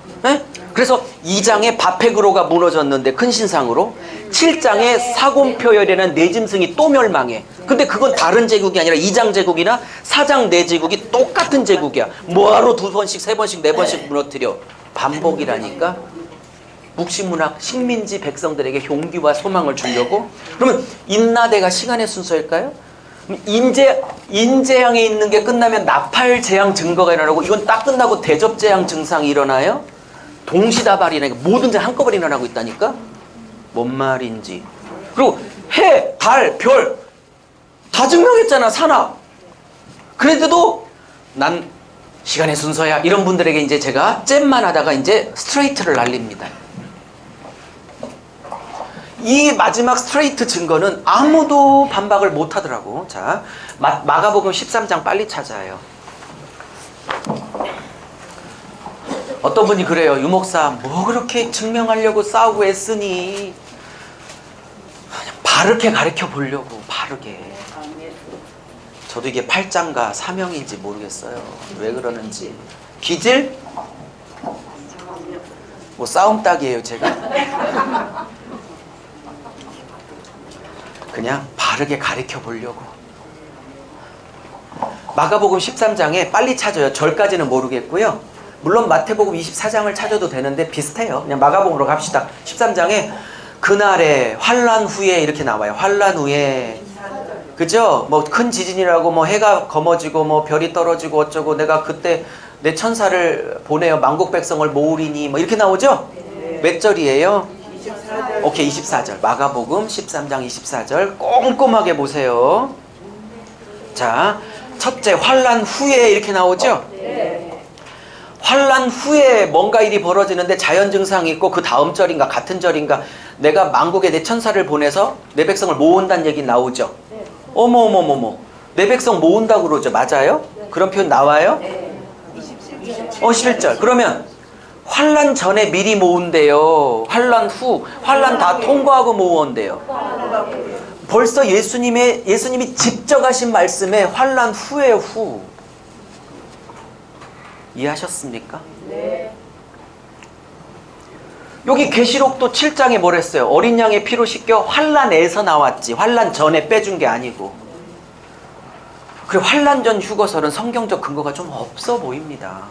그래서 2장에 바페그로가 무너졌는데 큰 신상으로 7장에 사곰표열이라는 네 짐승이 또 멸망해. 근데 그건 다른 제국이 아니라 2장 제국이나 4장 네 제국이 똑같은 제국이야. 뭐하러 2번씩 3번씩 4번씩 무너뜨려. 반복이라니까. 묵시문학 식민지 백성들에게 용기와 소망을 주려고. 그러면 인나대가 시간의 순서일까요? 인재양에 있는 게 끝나면 나팔 재앙 증거가 일어나고 이건 딱 끝나고 대접 재앙 증상이 일어나요? 동시다발이라니까. 뭐든지 한꺼번에 일어나고 있다니까. 뭔 말인지. 그리고 해, 달, 별 다 증명했잖아. 산악. 그래도 난 시간의 순서야. 이런 분들에게 이제 제가 잼만 하다가 이제 스트레이트를 날립니다. 이 마지막 스트레이트 증거는 아무도 반박을 못 하더라고. 자, 마가복음 13장 빨리 찾아요. 어떤 분이 그래요. 유목사 뭐 그렇게 증명하려고 싸우고 애쓰니. 그냥 바르게 가르쳐 보려고. 바르게. 저도 이게 8장가 사명인지 모르겠어요. 왜 그러는지. 기질? 뭐 싸움 딱이에요 제가? 그냥 바르게 가르쳐 보려고. 마가복음 13장에 빨리 찾아요. 절까지는 모르겠고요. 물론 마태복음 24장을 찾아도 되는데 비슷해요. 그냥 마가복음으로 갑시다. 13장에 그날에 환란 후에 이렇게 나와요. 환란 후에, 그죠? 뭐 큰 지진이라고 뭐 해가 검어지고 뭐 별이 떨어지고 어쩌고 내가 그때 내 천사를 보내어 만국 백성을 모으리니 뭐 이렇게 나오죠? 몇 절이에요? 24절. 오케이, 24절. 마가복음 13장 24절 꼼꼼하게 보세요. 자, 첫째 환란 후에 이렇게 나오죠? 환란 후에 뭔가 일이 벌어지는데 자연 증상이 있고 그 다음 절인가 같은 절인가 내가 만국에 내 천사를 보내서 내 백성을 모은다는 얘기 나오죠? 어머어머머머, 내 백성 모은다고 그러죠? 맞아요? 그런 표현 나와요? 11절. 그러면 환란 전에 미리 모은대요. 환란 후, 환란 다 통과하고 모은대요. 벌써 예수님이 직접 하신 말씀에 환란 후에요, 후. 이해하셨습니까? 네. 여기 계시록도 7장에 뭘 했어요? 어린 양의 피로 씻겨 환란에서 나왔지. 환란 전에 빼준 게 아니고. 그리고 환란 전 휴거설은 성경적 근거가 좀 없어 보입니다.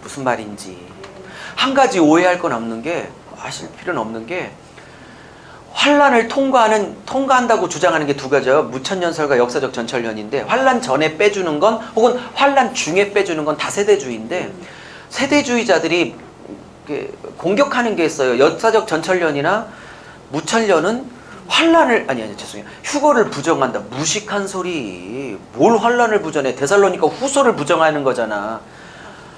무슨 말인지. 한 가지 오해할 건 없는 게, 아실 필요는 없는 게, 환란을 통과한다고 주장하는 게 두 가지예요. 무천년설과 역사적 전천년인데, 환란 전에 빼주는 건 혹은 환란 중에 빼주는 건 다 세대주의인데, 세대주의자들이 공격하는 게 있어요. 역사적 전천년이나 무천년은 죄송해요. 휴거를 부정한다. 무식한 소리. 뭘 환란을 부정해? 데살로니가 후서를 부정하는 거잖아.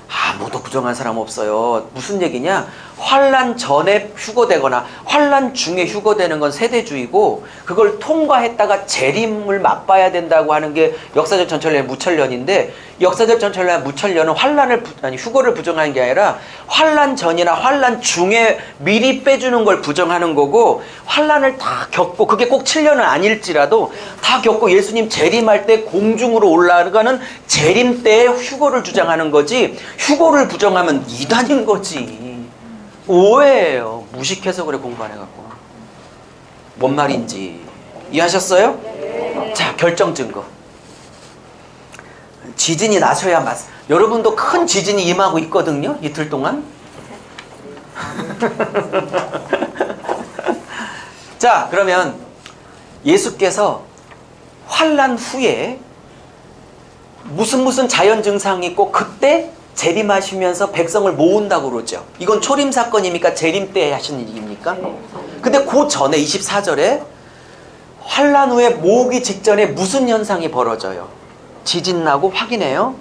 아무도 부정한 사람 없어요. 무슨 얘기냐? 환란 전에 휴거되거나 환란 중에 휴거되는 건 세대주의고, 그걸 통과했다가 재림을 맛봐야 된다고 하는 게 역사적 전천년, 무천년인데, 역사적 전천년, 무천년은 휴거를 부정하는 게 아니라 환란 전이나 환란 중에 미리 빼주는 걸 부정하는 거고, 환란을 다 겪고, 그게 꼭 7년은 아닐지라도 다 겪고 예수님 재림할 때 공중으로 올라가는 재림 때의 휴거를 주장하는 거지, 휴거를 부정하면 이단인 거지. 오해예요. 무식해서 그래, 공부 안 해갖고. 뭔 말인지 이해하셨어요? 자, 결정 증거. 지진이 나셔야 여러분도 큰 지진이 임하고 있거든요, 이틀 동안. 자, 그러면 예수께서 환란 후에 무슨 자연 증상이 있고 그때 재림하시면서 백성을 모은다고 그러죠. 이건 초림 사건입니까? 재림 때 하신 일입니까? 근데 그 전에 24절에 환란 후에 모으기 직전에 무슨 현상이 벌어져요? 지진 나고 확인해요.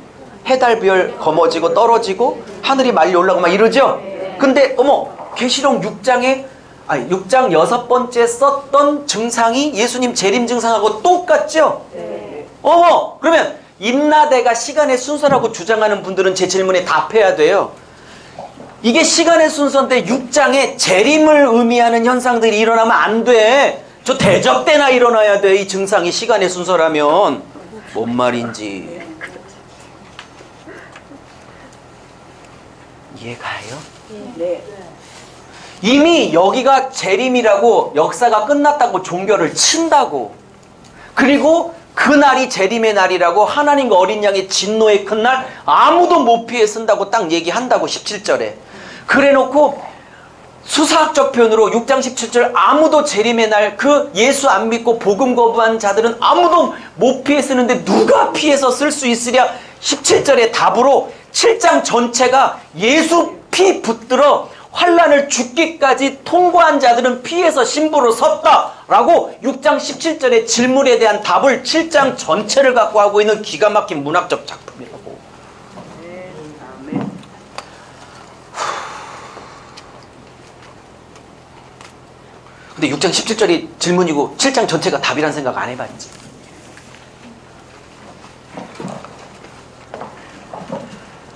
해달별 검어지고 떨어지고 하늘이 말리 올라오고 막 이러죠. 근데 어머, 계시록 6장 6번째 썼던 증상이 예수님 재림 증상하고 똑같죠? 어머, 그러면 인나대가 시간의 순서라고 주장하는 분들은 제 질문에 답해야 돼요. 이게 시간의 순서인데 6장에 재림을 의미하는 현상들이 일어나면 안 돼. 저 대접 때나 일어나야 돼. 이 증상이 시간의 순서라면. 뭔 말인지 이해가요? 네. 이미 여기가 재림이라고, 역사가 끝났다고 종교를 친다고, 그리고 그날이 재림의 날이라고, 하나님과 어린 양의 진노의 큰 날 아무도 못 피해 쓴다고 딱 얘기한다고 17절에. 그래놓고 수사학적 표현으로 6장 17절 아무도 재림의 날, 그 예수 안 믿고 복음 거부한 자들은 아무도 못 피해 쓰는데 누가 피해서 쓸 수 있으랴? 17절의 답으로 7장 전체가 예수 피 붙들어 환란을 죽기까지 통과한 자들은 피해서 신부로 섰다라고 6장 17절의 질문에 대한 답을 7장 전체를 갖고 하고 있는 기가 막힌 문학적 작품이라고. 근데 6장 17절이 질문이고 7장 전체가 답이란 생각 안 해봤지?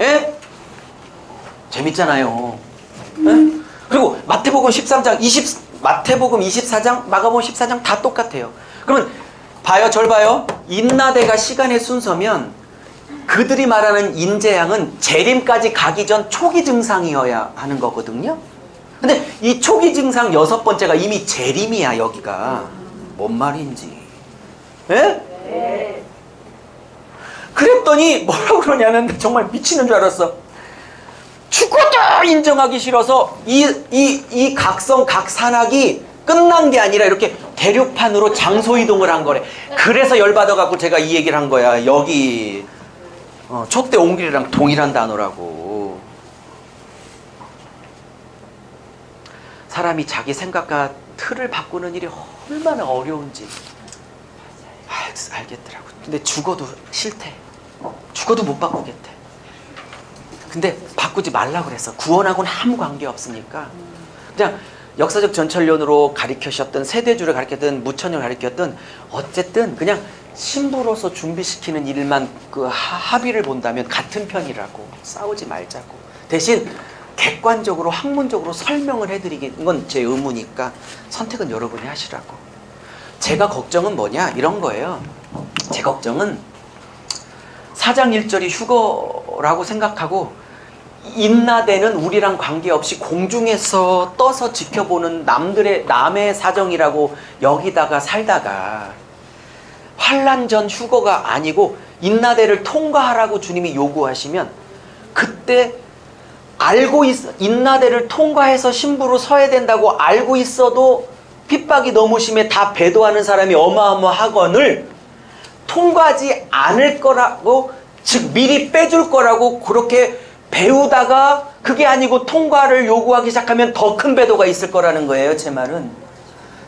예? 재밌잖아요. 예? 그리고 마태복음 24장, 마가복음 14장 다 똑같아요. 그러면 봐요, 절 봐요. 인나대가 시간의 순서면 그들이 말하는 인재양은 재림까지 가기 전 초기 증상이어야 하는 거거든요. 근데 이 초기 증상 6번째가 이미 재림이야. 여기가 뭔 말인지. 예? 네. 그랬더니 뭐라고 그러냐면 정말 미치는 줄 알았어. 죽어도 인정하기 싫어서 이 각성 각산학이 끝난 게 아니라 이렇게 대륙판으로 장소 이동을 한 거래. 그래서 열받아갖고 제가 이 얘기를 한 거야. 여기 촛대 옹길이랑 동일한 단어라고. 사람이 자기 생각과 틀을 바꾸는 일이 얼마나 어려운지 알겠더라고. 근데 죽어도 싫대. 죽어도 못 바꾸겠대. 근데 바꾸지 말라고 그랬어. 구원하고는 아무 관계 없으니까. 그냥 역사적 전철론으로 가르치셨던, 세대주를 가르쳤던, 무천년을 가르쳤던, 어쨌든 그냥 신부로서 준비시키는 일만 그 합의를 본다면 같은 편이라고. 싸우지 말자고. 대신 객관적으로 학문적으로 설명을 해드리는 건 제 의무니까 선택은 여러분이 하시라고. 제가 걱정은 뭐냐 이런 거예요. 제 걱정은 4장 1절이 휴거라고 생각하고 인나대는 우리랑 관계없이 공중에서 떠서 지켜보는 남의 사정이라고 여기다가 살다가 환란 전 휴거가 아니고 인나대를 통과하라고 주님이 요구하시면 그때 인나대를 통과해서 신부로 서야 된다고 알고 있어도 핍박이 너무 심해 다 배도하는 사람이 어마어마하거늘 통과하지 않을 거라고, 즉 미리 빼줄 거라고 그렇게 배우다가 그게 아니고 통과를 요구하기 시작하면 더 큰 배도가 있을 거라는 거예요. 제 말은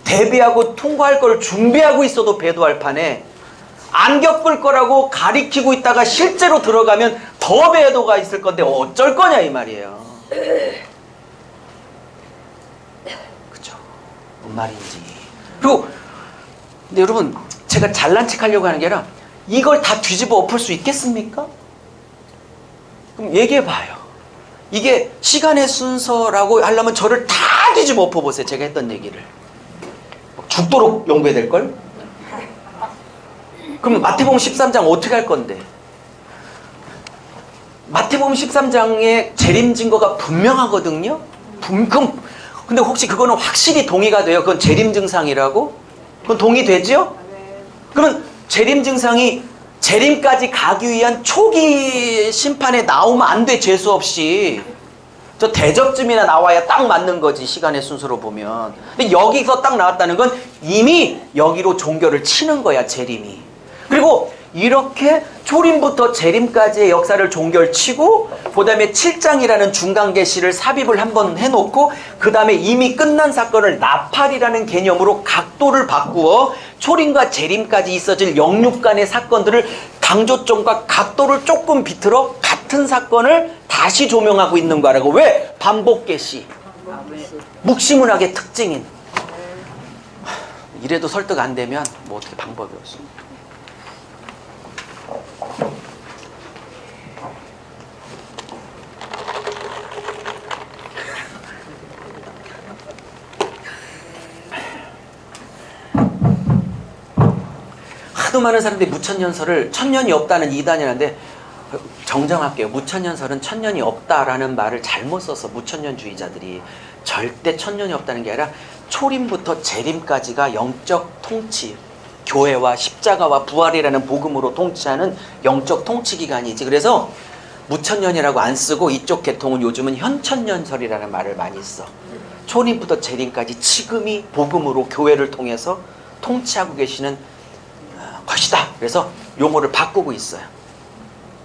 대비하고 통과할 걸 준비하고 있어도 배도할 판에 안 겪을 거라고 가리키고 있다가 실제로 들어가면 더 배도가 있을 건데 어쩔 거냐 이 말이에요. 그쵸? 뭔 말인지. 그리고 근데 여러분 제가 잘난 척 하려고 하는 게 아니라 이걸 다 뒤집어 엎을 수 있겠습니까? 그럼 얘기해봐요. 이게 시간의 순서라고 하려면 저를 다 뒤집어 엎어보세요. 제가 했던 얘기를. 죽도록 연구해야 될걸? 그럼 마태복음 13장 어떻게 할 건데? 마태복음 13장의 재림 증거가 분명하거든요? 근데 혹시 그거는 확실히 동의가 돼요? 그건 재림 증상이라고? 그건 동의되죠? 그러면 재림 증상이 재림까지 가기 위한 초기 심판에 나오면 안 돼. 재수없이. 저 대접쯤이나 나와야 딱 맞는 거지. 시간의 순서로 보면. 근데 여기서 딱 나왔다는 건 이미 여기로 종교를 치는 거야. 재림이. 그리고 이렇게 초림부터 재림까지의 역사를 종결치고 그 다음에 7장이라는 중간 계시를 삽입을 한번 해놓고 그 다음에 이미 끝난 사건을 나팔이라는 개념으로 각도를 바꾸어 초림과 재림까지 있어질 영육간의 사건들을 강조점과 각도를 조금 비틀어 같은 사건을 다시 조명하고 있는 거라고. 왜? 반복 계시. 묵시문학의 특징인. 이래도 설득 안 되면 뭐 어떻게 방법이 없어. 하도 많은 사람들이 무천년설을 천년이 없다는 이단이라는데 정정할게요. 무천년설은 천년이 없다라는 말을 잘못 써서 무천년주의자들이 절대 천년이 없다는 게 아니라 초림부터 재림까지가 영적 통치, 교회와 십자가와 부활이라는 복음으로 통치하는 영적 통치 기간이지. 그래서 무천년이라고 안 쓰고 이쪽 계통은 요즘은 현천년설이라는 말을 많이 써. 초림부터 재림까지 지금이 복음으로 교회를 통해서 통치하고 계시는 것이다. 그래서 용어를 바꾸고 있어요.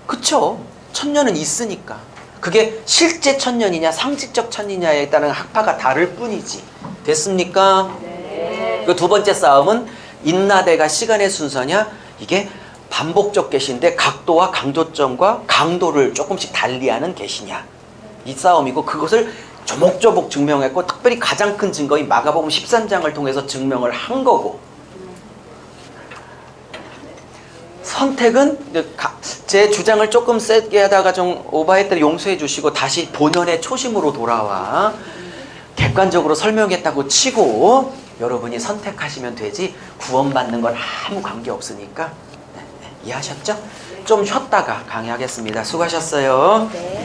그쵸? 천년은 있으니까. 그게 실제 천년이냐 상식적 천년이냐에 따른 학파가 다를 뿐이지. 됐습니까? 네. 그 두 번째 싸움은 인나대가 시간의 순서냐, 이게 반복적 계시인데 각도와 강조점과 강도를 조금씩 달리하는 계시냐, 이 싸움이고, 그것을 조목조목 증명했고 특별히 가장 큰 증거인 마가복음 13장을 통해서 증명을 한 거고, 선택은 제 주장을 조금 세게 하다가 좀 오버했더니 용서해 주시고 다시 본연의 초심으로 돌아와 객관적으로 설명했다고 치고 여러분이 선택하시면 되지 구원받는 건 아무 관계 없으니까. 네, 이해하셨죠? 좀 쉬었다가 강의하겠습니다. 수고하셨어요. 네.